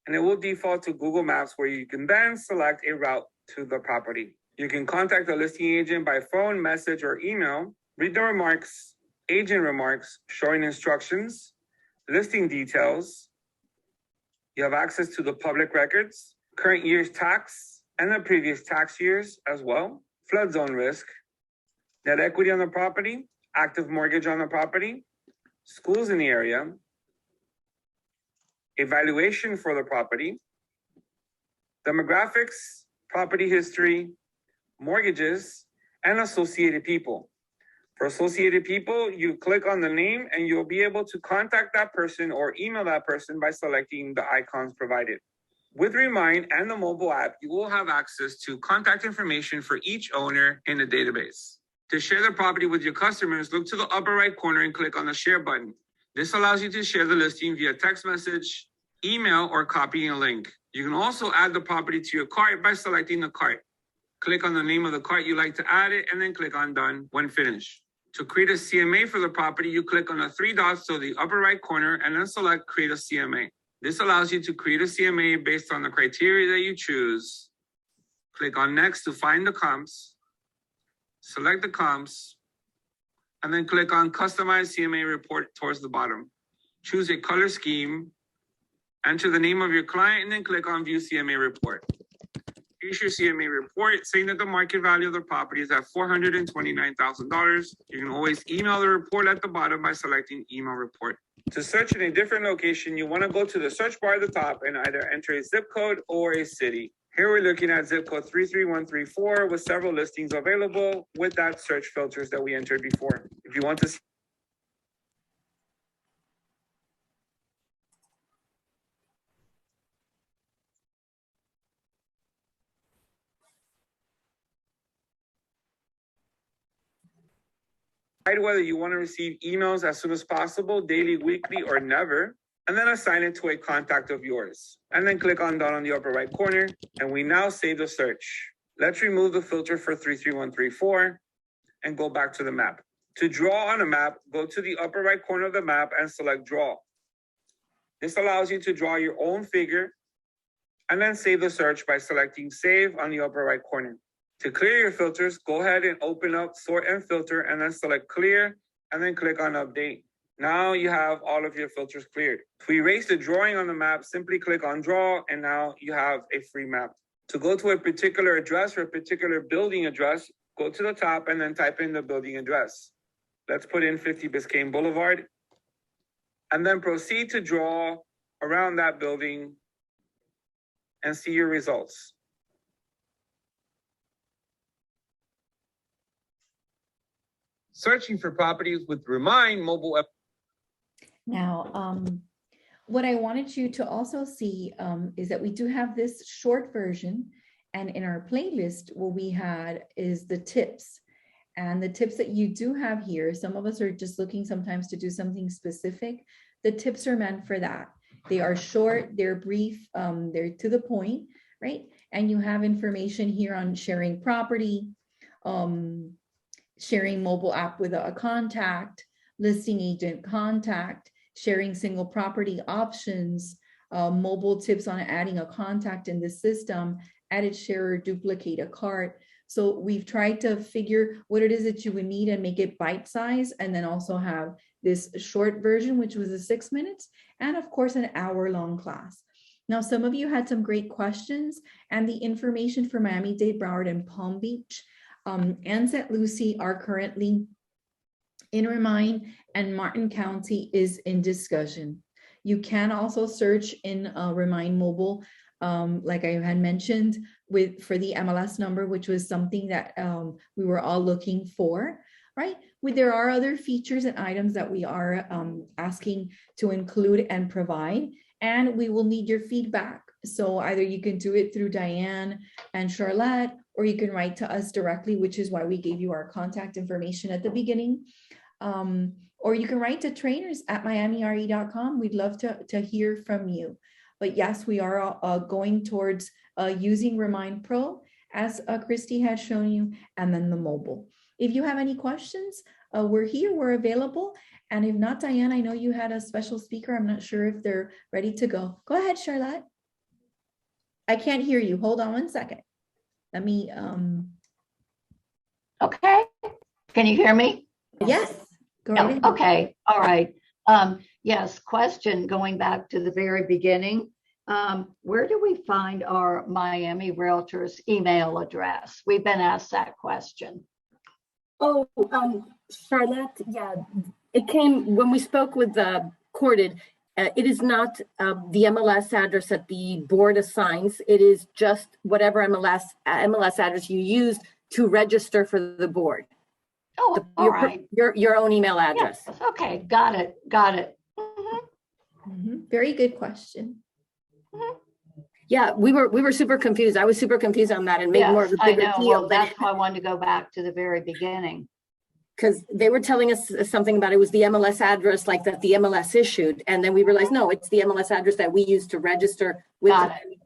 And it will default to Google Maps, where you can then select a route to the property. You can contact the listing agent by phone, message, or email. Read the remarks agent remarks, showing instructions, listing details. You have access to the public records, current year's tax, and the previous tax years as well. Flood zone risk, net equity on the property, active mortgage on the property, schools in the area, evaluation for the property, demographics, property history, mortgages, and associated people. For associated people, you click on the name and you'll be able to contact that person or email that person by selecting the icons provided. With Remind and the mobile app, you will have access to contact information for each owner in the database. To share the property with your customers, look to the upper right corner and click on the share button. This allows you to share the listing via text message, email, or copying a link. You can also add the property to your cart by selecting the cart. Click on the name of the cart you like to add it and then click on done when finished. To create a CMA for the property, you click on the three dots to the upper right corner and then select create a CMA. This allows you to create a CMA based on the criteria that you choose. Click on next to find the comps, select the comps, and then click on customize CMA report towards the bottom. Choose a color scheme, enter the name of your client, and then click on view CMA report. Here's your CMA report saying that the market value of the property is at $429,000. You can always email the report at the bottom by selecting email report. To search in a different location, you want to go to the search bar at the top and either enter a zip code or a city. Here we're looking at zip code 33134 with several listings available with that search filters that we entered before. If you want to see whether you want to receive emails as soon as possible, daily, weekly, or never, and then assign it to a contact of yours. And then click on done on the upper right corner, and we now save the search. Let's remove the filter for 33134 and go back to the map. To draw on a map, go to the upper right corner of the map and select draw. This allows you to draw your own figure and then save the search by selecting save on the upper right corner. To clear your filters, go ahead and open up sort and filter and then select clear and then click on update. Now you have all of your filters cleared. To erase the drawing on the map, simply click on draw and now you have a free map. To go to a particular address or a particular building address, go to the top and then type in the building address. Let's put in 50 Biscayne Boulevard and then proceed to draw around that building and see your results. Searching for properties with Remind mobile app. Now, what I wanted you to also see is that we do have this short version, and in our playlist, what we had is the tips. And the tips that you do have here, some of us are just looking sometimes to do something specific. The tips are meant for that. They are short, they're brief, they're to the point, right? And you have information here on sharing property, sharing mobile app with a contact, listing agent contact, sharing single property options, mobile tips on adding a contact in the system, edit, share, or duplicate a cart. So we've tried to figure what it is that you would need and make it bite-sized, and then also have this short version, which was a 6 minutes, and of course an hour-long class. Now, some of you had some great questions, and the information for Miami-Dade, Broward, and Palm Beach and St. Lucie are currently in Remind, and Martin County is in discussion. You can also search in Remind Mobile, like I had mentioned, for the MLS number, which was something that we were all looking for, right? There are other features and items that we are asking to include and provide, and we will need your feedback. So either you can do it through Diane and Charlotte, or you can write to us directly, which is why we gave you our contact information at the beginning. Or you can write to trainers@miamire.com. We'd love to hear from you. But yes, we are going towards using Remind Pro, as Christy has shown you, and then the mobile. If you have any questions, we're here, we're available. And if not, Diane, I know you had a special speaker. I'm not sure if they're ready to go. Go ahead, Charlotte. I can't hear you. Hold on one second. Let me. Okay. Can you hear me? Yes. Go Yeah, right ahead. okay, all right. Yes, question going back to the very beginning. Where do we find our Miami Realtors email address? We've been asked that question. Oh, Charlotte, yeah, it came when we spoke with Corded. It is not the MLS address that the board assigns. It is just whatever MLS address you use to register for the board. Oh, all right. Your own email address. Yes, okay, got it, got it. Mhm. Very good question. Yeah, we were super confused. I was super confused on that and made more of a I bigger know. deal. Well, that's why I wanted to go back to the very beginning. Because they were telling us something about it was the MLS address like that the MLS issued. And then we realized, no, it's the MLS address that we use to register with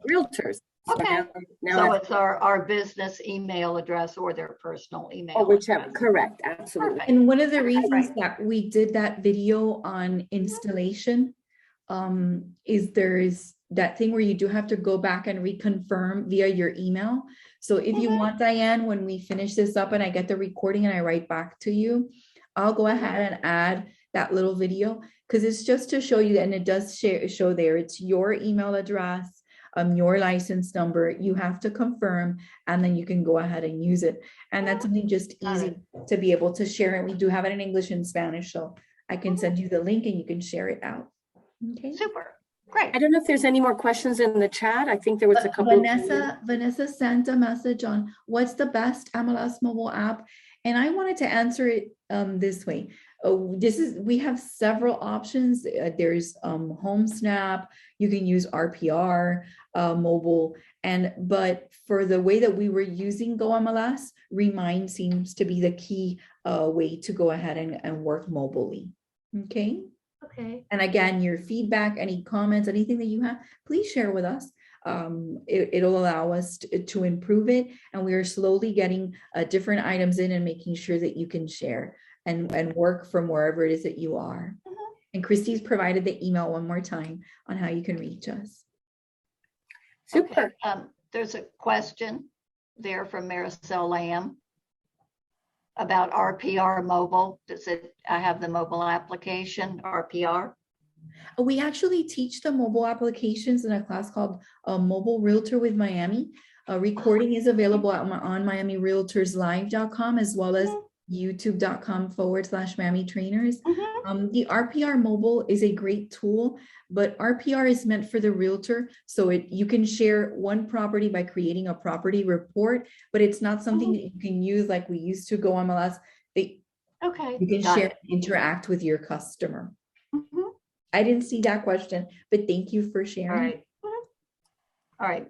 realtors. So Okay. now So it's our business email address or their personal email. or whichever, address. correct, absolutely. And one of the Right, reasons right. that we did that video on installation is there is that thing where you do have to go back and reconfirm via your email. So if you want, Diane, when we finish this up and I get the recording and I write back to you, I'll go ahead and add that little video because it's just to show you, and it does show there, it's your email address, your license number, you have to confirm, and then you can go ahead and use it. And that's something just easy to be able to share. And we do have it in English and Spanish, so I can send you the link and you can share it out. Okay. Super. Great. I don't know if there's any more questions in the chat. I think there was a couple. Vanessa sent a message on what's the best MLS mobile app, and I wanted to answer it this way. We have several options. There's HomeSnap. You can use RPR mobile, but for the way that we were using Go MLS, Remind seems to be the key way to go ahead and work mobilely. Okay. Okay. And again, your feedback, any comments, anything that you have, please share with us. It'll allow us to improve it. And we are slowly getting different items in and making sure that you can share and work from wherever it is that you are. And Christy's provided the email one more time on how you can reach us. Super. Okay. There's a question there from Maricel Lamb about RPR mobile. I have the mobile application, RPR? We actually teach the mobile applications in a class called Mobile Realtor with Miami. A recording is available on miamirealtorslive.com as well as youtube.com/miamitrainers. The RPR mobile is a great tool, but RPR is meant for the realtor. So you can share one property by creating a property report, but it's not something that you can use like we used to Go MLS. You can share and interact with your customer. I didn't see that question, but thank you for sharing. All right.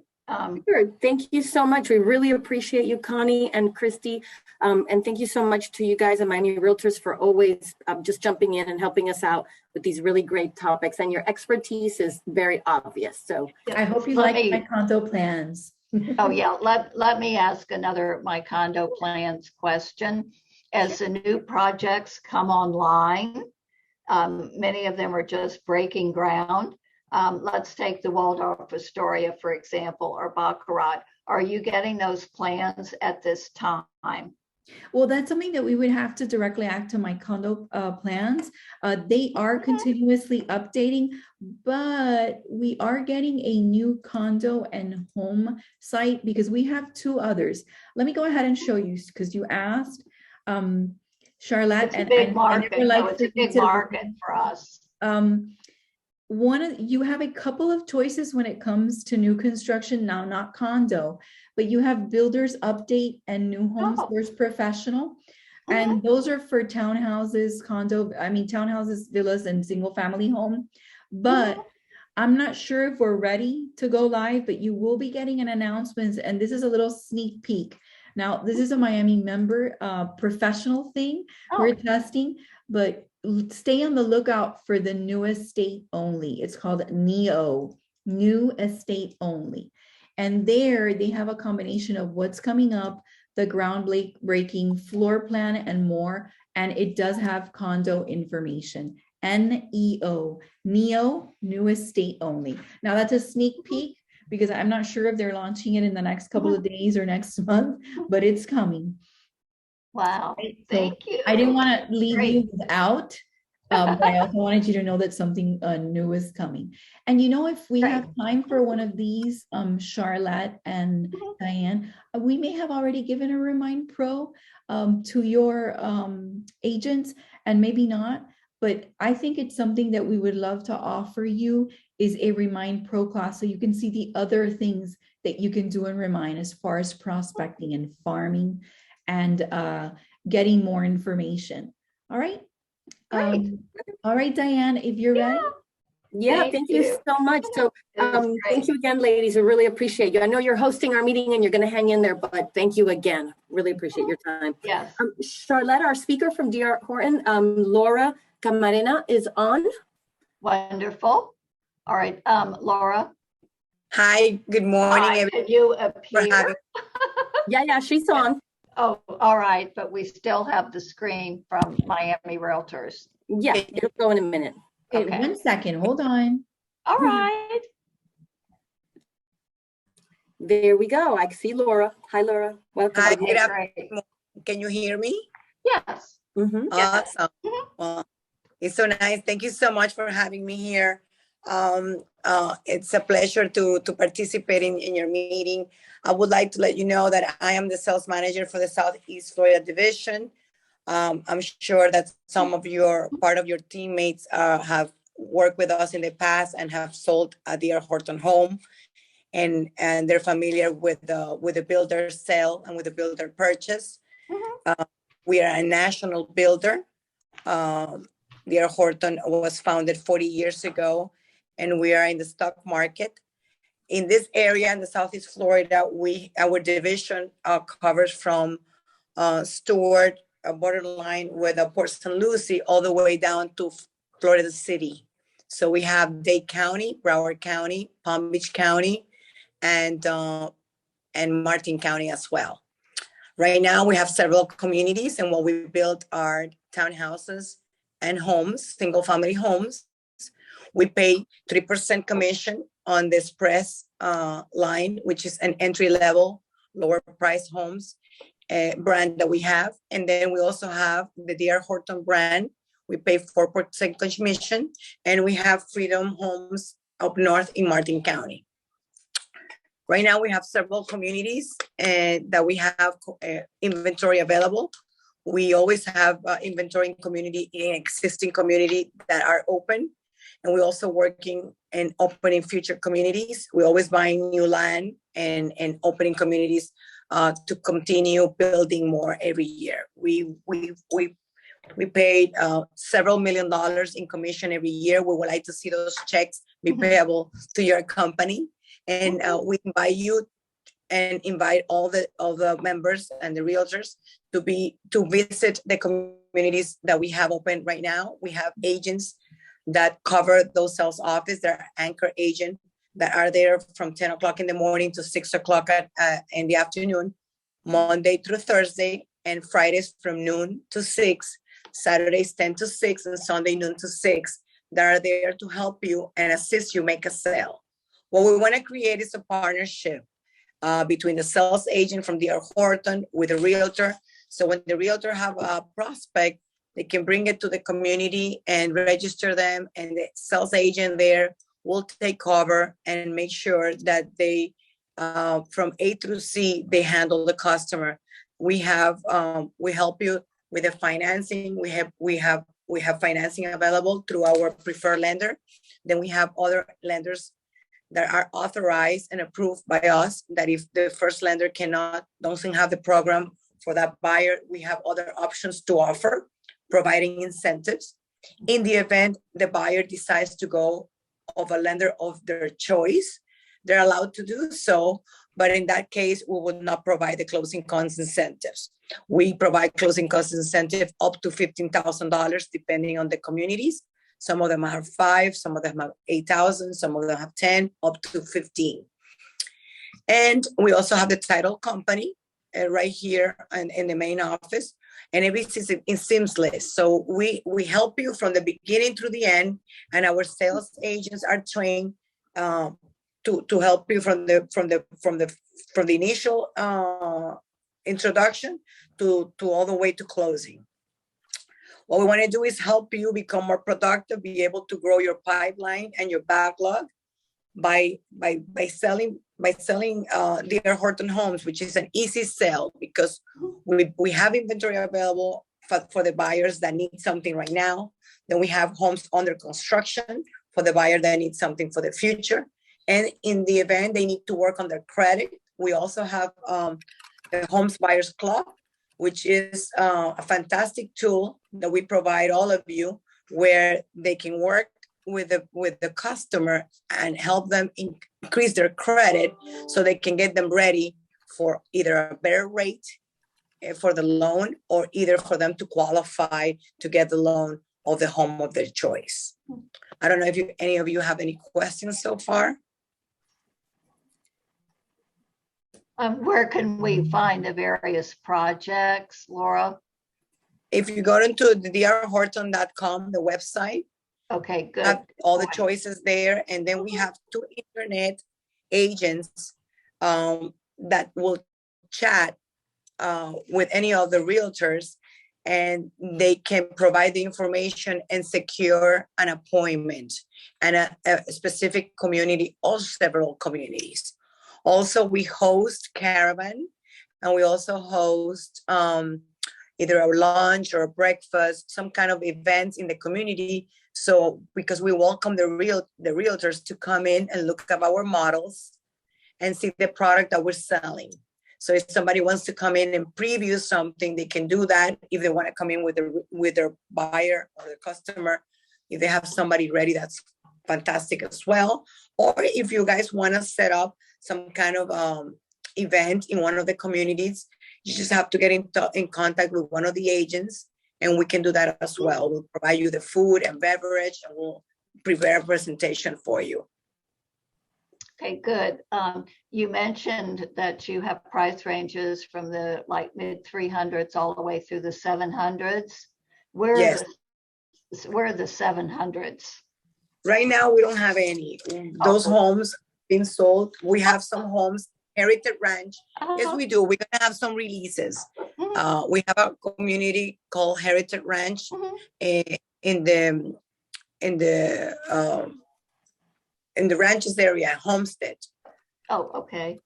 Sure. Thank you so much. We really appreciate you, Connie and Christy. And thank you so much to you guys at Miami Realtors for always just jumping in and helping us out with these really great topics. And your expertise is very obvious. So I hope you like my condo plans. Oh yeah, let me ask another my condo plans question. As the new projects come online, many of them are just breaking ground. Let's take the Waldorf Astoria, for example, or Baccarat. Are you getting those plans at this time? Well, that's something that we would have to directly act to my condo plans. They are continuously updating, but we are getting a new condo and home site because we have two others. Let me go ahead and show you because you asked, Charlotte. It's a big market. It's a big market for us. You have a couple of choices when it comes to new construction now, not condo, but you have Builders Update and New Home Source Professional. And those are for townhouses, townhouses, villas, and single family home. But I'm not sure if we're ready to go live, but you will be getting an announcement. And this is a little sneak peek. Now, this is a Miami member professional thing we're testing, but stay on the lookout for the new estate only. It's called NEO, New Estate Only. And there they have a combination of what's coming up, the groundbreaking floor plan and more. And it does have condo information. NEO, NEO, New Estate Only. Now that's a sneak peek because I'm not sure if they're launching it in the next couple of days or next month, but it's coming. Wow, So thank you. I didn't want to leave Great. you without, but I also wanted you to know that something new is coming. And if we have time for one of these, Charlotte and Diane, we may have already given a Remind Pro to your agents, and maybe not. But I think it's something that we would love to offer you is a Remind Pro class, so you can see the other things that you can do in Remind as far as prospecting and farming and getting more information. All right. All right, Diane, if you're ready. Yeah, thank you so much. So thank you again, ladies. I really appreciate you. I know you're hosting our meeting and you're going to hang in there, but thank you again. Really appreciate your time. Yes. Charlotte, our speaker from DR Horton, Laura Camarena is on. Wonderful. All right, Laura. Hi, good morning. Hi, can you appear? Yeah, she's on. Oh, all right, but we still have the screen from Miami Realtors. Yeah, it'll go in a minute. Okay. 1 second, hold on. All right. There we go. I see Laura. Hi, Laura. Welcome. Hi, good afternoon. Can you hear me? Yes. Awesome. Well, it's so nice. Thank you so much for having me here. It's a pleasure to participate in your meeting. I would like to let you know that I am the sales manager for the Southeast Florida division. I'm sure that some of part of your teammates have worked with us in the past and have sold a DR Horton home, and they're familiar with the builder sale and with the builder purchase. We are a national builder. DR Horton was founded 40 years ago, and we are in the stock market. In this area, in the Southeast Florida, our division covers from Stewart, borderline with Port St. Lucie, all the way down to Florida City. So we have Dade County, Broward County, Palm Beach County, and Martin County as well. Right now, we have several communities, and what we build are townhouses and homes, single-family homes. We pay 3% commission on this press line, which is an entry-level, lower-price homes brand that we have. And then we also have the DR Horton brand. We pay 4% commission, and we have Freedom Homes up north in Martin County. Right now, we have several communities that we have inventory available. We always have inventory in existing community that are open. And we're also working and opening future communities. We're always buying new land and opening communities to continue building more every year. We paid several $1 million in commission every year. We would like to see those checks be payable to your company. And we invite you and invite all the members and the realtors to visit the communities that we have open right now. We have agents that cover those sales office. They're anchor agents that are there from 10 o'clock in the morning to 6 o'clock in the afternoon, Monday through Thursday, and Fridays from noon to 6, Saturdays 10 to 6, and Sunday noon to 6. That are there to help you and assist you make a sale. What we want to create is a partnership between the sales agent from DR Horton with a realtor. So when the realtor have a prospect, they can bring it to the community and register them, and the sales agent there will take cover and make sure that they, from A through C, they handle the customer. We help you with the financing. We have financing available through our preferred lender. Then we have other lenders that are authorized and approved by us, that if the first lender doesn't have the program for that buyer, we have other options to offer, providing incentives. In the event the buyer decides to go of a lender of their choice, they're allowed to do so. But in that case, we would not provide the closing cost incentives. We provide closing cost incentive up to $15,000, depending on the communities. Some of them have 5, some of them have 8,000, some of them have 10, up to 15. And we also have the title company right here in the main office, and everything is seamless. So we help you from the beginning through the end, and our sales agents are trained to help you from the initial introduction to all the way to closing. What we want to do is help you become more productive, be able to grow your pipeline and your backlog by selling D.R. Horton homes, which is an easy sell because we have inventory available for the buyers that need something right now. Then we have homes under construction for the buyer that needs something for the future. And in the event they need to work on their credit, we also have the Homes Buyers Club, which is a fantastic tool that we provide all of you, where they can work with the customer and help them increase their credit so they can get them ready for either a better rate for the loan or either for them to qualify to get the loan of the home of their choice. I don't know if any of you have any questions so far. Where can we find the various projects, Laura? If you go into the drhorton.com, the website, okay, good. Have all the choices there. And then we have 2 internet agents that will chat with any of the realtors, and they can provide the information and secure an appointment and a specific community or several communities. Also, we host caravan, and we also host either a lunch or a breakfast, some kind of events in the community. So because we welcome the realtors to come in and look at our models and see the product that we're selling. So if somebody wants to come in and preview something, they can do that. If they want to come in with their buyer or their customer, if they have somebody ready, that's fantastic as well. Or if you guys want to set up some kind of event in one of the communities, you just have to get in contact with one of the agents, and we can do that as well. We'll provide you the food and beverage, and we'll prepare a presentation for you. Okay, good. You mentioned that you have price ranges from the mid 300s all the way through the 700s. Where are the 700s? Right now, we don't have any. Those homes been sold. We have some homes, Heritage Ranch. Yes, we do. We're gonna have some releases. We have a community called Heritage Ranch in the Ranches area, Homestead. Oh, okay.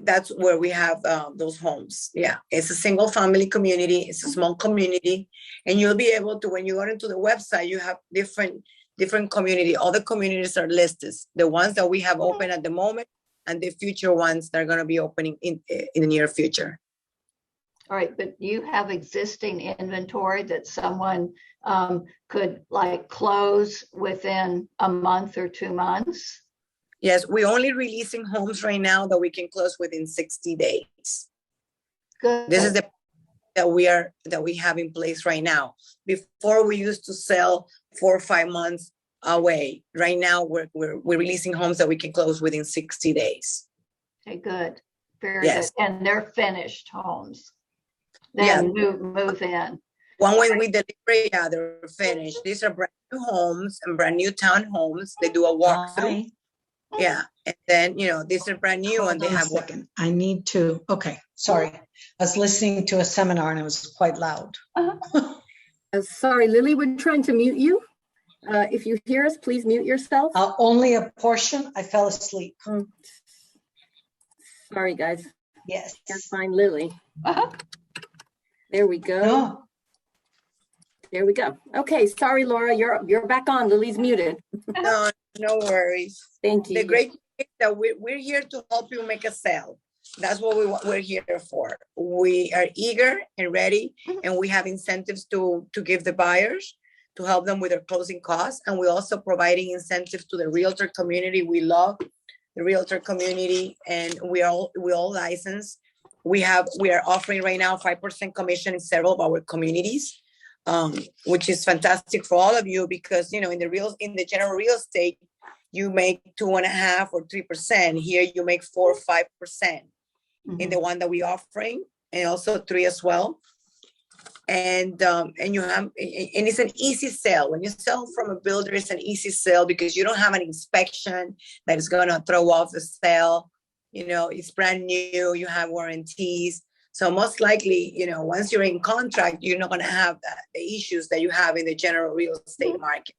That's where we have those homes. Yeah, it's a single family community. It's a small community, and you'll be able to, when you go into the website, you have different community. All the communities are listed. The ones that we have open at the moment, and the future ones that are going to be opening in the near future. All right, but you have existing inventory that someone could close within a month or 2 months? Yes, we're only releasing homes right now that we can close within 60 days. Good. This is the that we have in place right now. Before, we used to sell 4 or 5 months away. Right now, we're releasing homes that we can close within 60 days. Okay, good. Very good. And they're finished homes. Then Yeah. move in. One way we deliver, yeah, they're finished. These are brand new homes and brand new townhomes. They do a walkthrough. Yeah, and then these are brand new. Hold and they on a have second. I need to. Okay, sorry. I was listening to a seminar and it was quite loud. Sorry, Lily, we're trying to mute you. If you hear us, please mute yourself. Only a portion. I fell asleep. Sorry, guys. Yes. Can't find Lily. There we go. No. There we go. Okay, sorry, Laura, you're back on. Lily's muted. No worries. Thank you. The great thing is that we're here to help you make a sale. That's what we're here for. We are eager and ready, and we have incentives to give the buyers to help them with their closing costs. And we're also providing incentives to the realtor community. We love the realtor community, and we all licensed. We are offering right now 5% commission in several of our communities, which is fantastic for all of you, because in the general real estate, you make 2.5% or 3%. Here you make 4 or 5% in the one that we're offering, and also 3 as well. And it's an easy sale. When you sell from a builder, it's an easy sale because you don't have an inspection that is going to throw off the sale. It's brand new. You have warranties. So most likely, once you're in contract, you're not going to have the issues that you have in the general real estate market.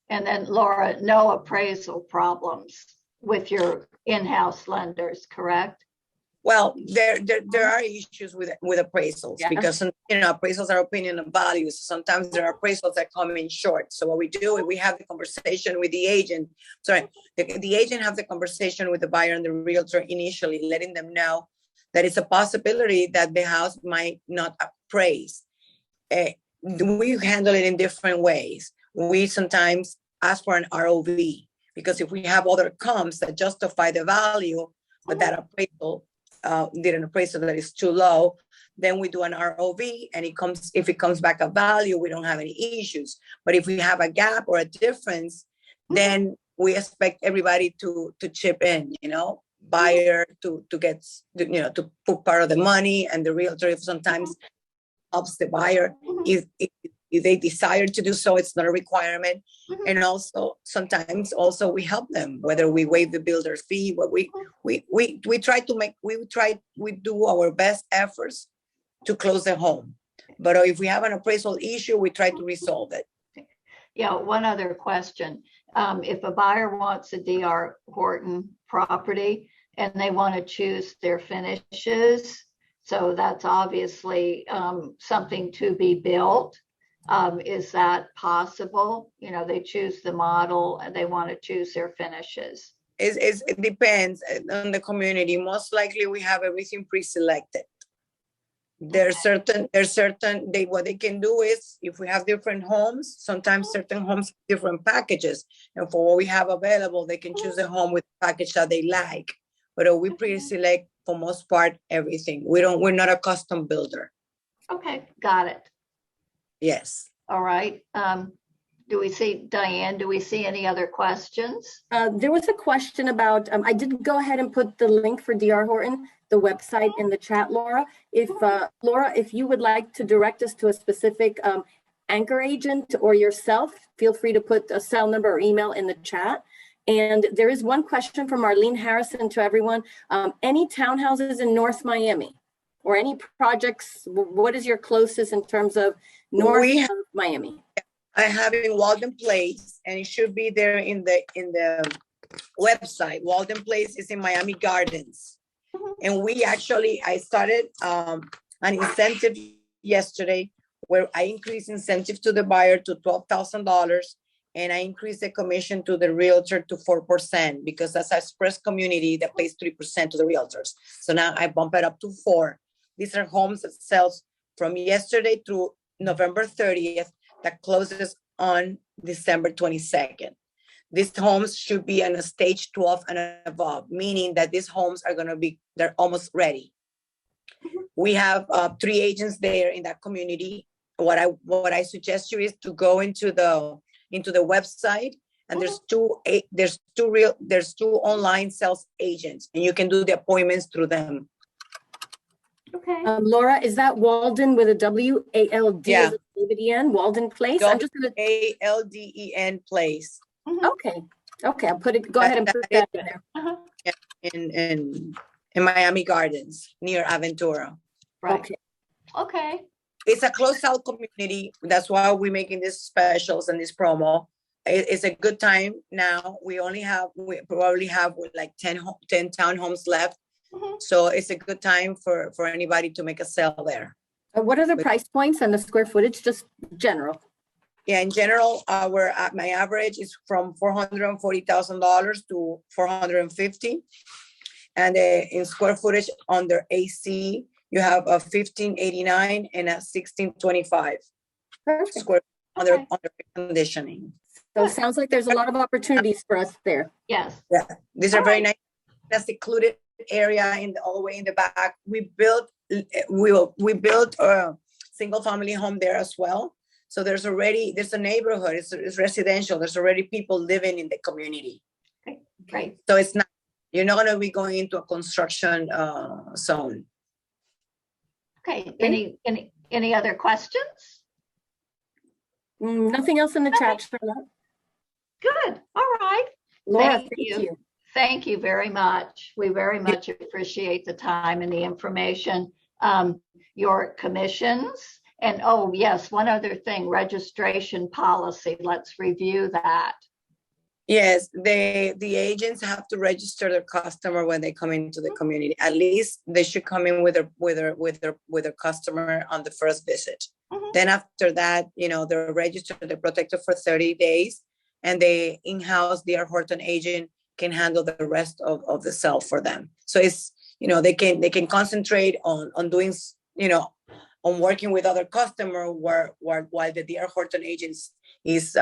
And then Laura, no appraisal problems with your in-house lenders, correct? Well, there are issues with appraisals because appraisals are opinion of values. Sometimes there are appraisals that come in short. So what we do is we have the conversation with the agent. The agent have the conversation with the buyer and the realtor initially, letting them know that it's a possibility that the house might not appraise. We handle it in different ways. We sometimes ask for an ROV because if we have other comps that justify the value, but that appraisal did an appraisal that is too low, then we do an ROV, and if it comes back a value, we don't have any issues. But if we have a gap or a difference, then we expect everybody to chip in, buyer to get, to put part of the money, and the realtor sometimes helps the buyer if they desire to do so. It's not a requirement. And also sometimes we help them, whether we waive the builder's fee, but we do our best efforts to close the home. But if we have an appraisal issue, we try to resolve it. Yeah, one other question. If a buyer wants a DR Horton property and they want to choose their finishes, so that's obviously something to be built. Is that possible? They choose the model and they want to choose their finishes. It depends on the community. Most likely we have everything pre-selected. What they can do is, if we have different homes, sometimes certain homes have different packages. And for what we have available, they can choose a home with a package that they like. But we pre-select, for most part, everything. We're not a custom builder. Okay, got it. Yes. All right. Do we see, Diane, do we see any other questions? There was a question about, I did go ahead and put the link for DR Horton, the website, in the chat, Laura. If you would like to direct us to a specific anchor agent or yourself, feel free to put a cell number or email in the chat. And there is one question from Arlene Harrison to everyone. Any townhouses in North Miami or any projects? What is your closest in terms of North Miami? I have it in Walden Place, and it should be there in the website. Walden Place is in Miami Gardens. And I started an incentive yesterday where I increased incentive to the buyer to $12,000, and I increased the commission to the realtor to 4% because that's an express community that pays 3% to the realtors. So now I bump it up to 4%. These are homes that sells from yesterday through November 30th that closes on December 22nd. These homes should be on a stage 12 and above, meaning that these homes are they're almost ready. We have 3 agents there in that community. What I suggest you is to go into the website, and there's two online sales agents, and you can do the appointments through them. Okay. Laura, is that Walden with a W, A-L-D, Yeah. Walden Place? Walden Place. Okay. I'll put it. Go ahead and put that in there. In Miami Gardens near Aventura. Right. Okay. It's a closed out community. That's why we're making these specials and this promo. It's a good time now. We probably have like 10 townhomes left. So it's a good time for anybody to make a sale there. What are the price points and the square footage, just general? Yeah, in general, my average is from $440,000 to $450,000, and in square footage under AC, you have a 1589 and a 1625 square under conditioning. So it sounds like there's a lot of opportunities for us there. Yes. Yeah, these are very nice. That's secluded area all the way in the back. We built a single family home there as well. So there's a neighborhood. It's residential. There's already people living in the community. Okay, great. So you're not going to be going into a construction zone. Okay. Any other questions? Nothing else in the chat, Charlotte. Good. All right. Laura, thank you. Thank you very much. We very much appreciate the time and the information. your commissions. And oh, yes, one other thing, registration policy. Let's review that. Yes, the agents have to register their customer when they come into the community. At least they should come in with their customer on the first visit. Then after that, they're registered, they're protected for 30 days, and the in-house DR Horton agent can handle the rest of the sale for them. So it's, they can concentrate on doing, on working with other customer while the DR Horton agents is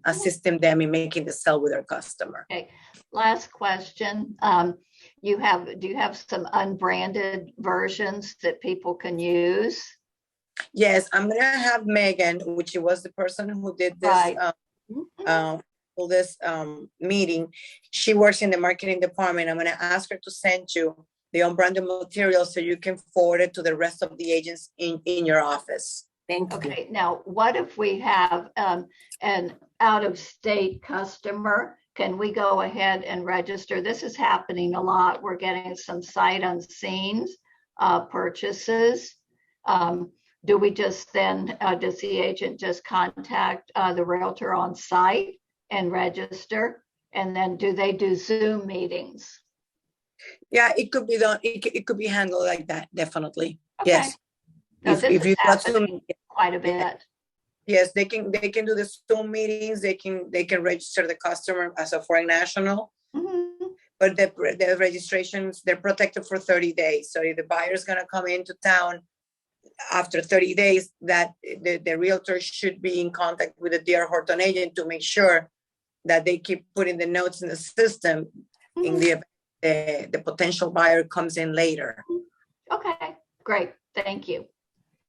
assisting them in making the sale with their customer. Okay, last question. Do you have some unbranded versions that people can use? Yes, I'm gonna have Megan, which was the person who did this Right. this meeting. She works in the marketing department. I'm gonna ask her to send you the unbranded material so you can forward it to the rest of the agents in your office. Thank you. Okay, now what if we have an out-of-state customer? Can we go ahead and register? This is happening a lot. We're getting some sight unseen purchases. Do we just then, does the agent just contact the realtor on site and register? And then do they do Zoom meetings? Yeah, it could be done. It could be handled like that, definitely. Okay. Yes. Now, this if is you got happening quite a bit. Yes, they can do the Zoom meetings. They can register the customer as a foreign national. But the registrations, they're protected for 30 days. So if the buyer's gonna come into town after 30 days, that the realtor should be in contact with the DR Horton agent to make sure that they keep putting the notes in the system in the event the potential buyer comes in later. Okay, great. Thank you.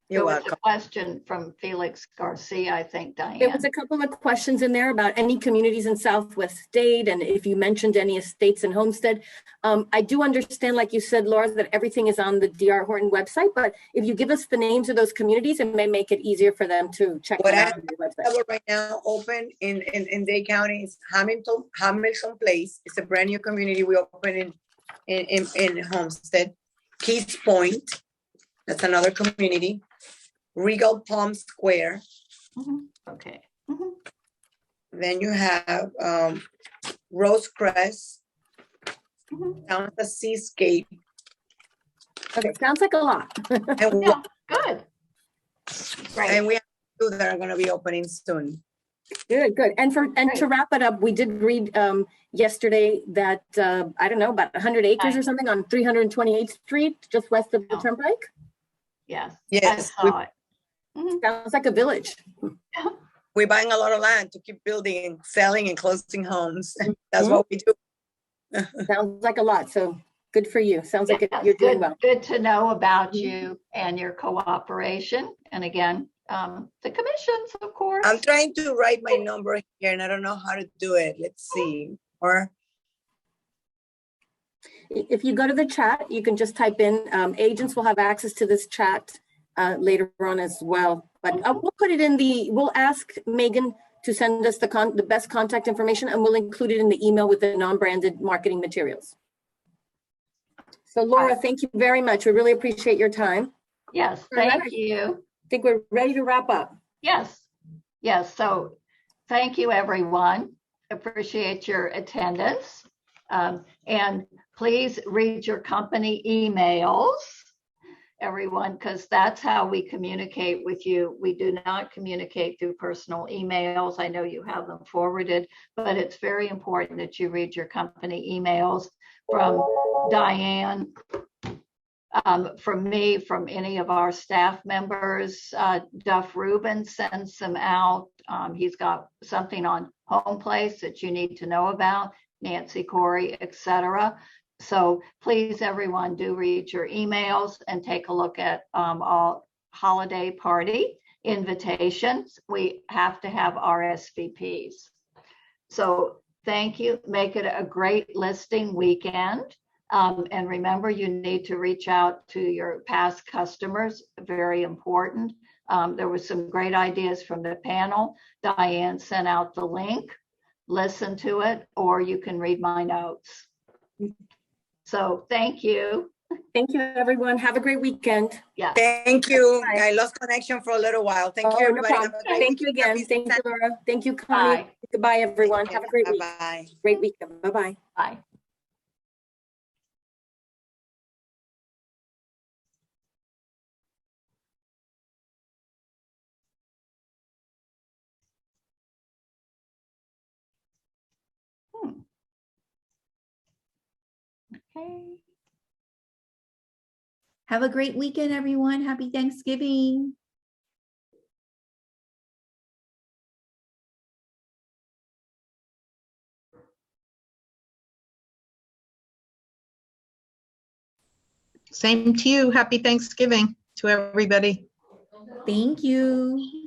You're There was welcome. a question from Felix Garcia, I think, Diane. There was a couple of questions in there about any communities in Southwest State, and if you mentioned any estates in Homestead. I do understand, like you said, Laura, that everything is on the DR Horton website, but if you give us the names of those communities, it may make it easier for them to check What them I out on your website. have right now open in Dade County is Hamilton Place. It's a brand new community we opened in Homestead. Keys Point, that's another community. Regal Palm Square. Okay. Then you have Rosecrest, down at the Seascape. Okay, sounds like a lot. And, Yeah, good. Great. and we have two that are going to be opening soon. Good, good. And to wrap it up, we did read yesterday that, I don't know, about 100 acres or something on 328th Street, just west of the Turnpike. Yes. Yes, I saw it. Sounds like a village. we're buying a lot of land to keep building and selling and closing homes. That's what we do. Sounds like a lot. So good for you. Sounds like Yes, you're doing well. Good to know about you and your cooperation. And again, the commissions, of course. I'm trying to write my number here and I don't know how to do it. Let's see. Or if you go to the chat, you can just type in, agents will have access to this chat later on as well. But we'll put it in we'll ask Megan to send us the best contact information, and we'll include it in the email with the non-branded marketing materials. So Laura, thank you very much. We really appreciate your time. Yes, thank you. I think we're ready to wrap up. Yes. Yes. So thank you, everyone. Appreciate your attendance. And please read your company emails, everyone, because that's how we communicate with you. We do not communicate through personal emails. I know you have them forwarded, but it's very important that you read your company emails from Diane, from me, from any of our staff members. Duff Rubin sends them out. He's got something on Home Place that you need to know about, Nancy Corey, etc. So please, everyone, do read your emails and take a look at all holiday party invitations. We have to have RSVPs. So thank you. Make it a great listing weekend. And remember, you need to reach out to your past customers. Very important. There were some great ideas from the panel. Diane sent out the link. Listen to it, or you can read my notes. So thank you. Thank you, everyone. Have a great weekend. Yeah. Thank you. Bye. I lost connection for a little while. Thank you, Oh, no everybody. Have problem. a great Thank you weekend. again. Thank you, Laura. Thank you, Connie. Bye. Goodbye, everyone. Take Have a care. great week. Bye-bye. Great weekend. Bye-bye. Bye. Okay. Have a great weekend, everyone. Happy Thanksgiving. Same to you. Happy Thanksgiving to everybody. Thank you.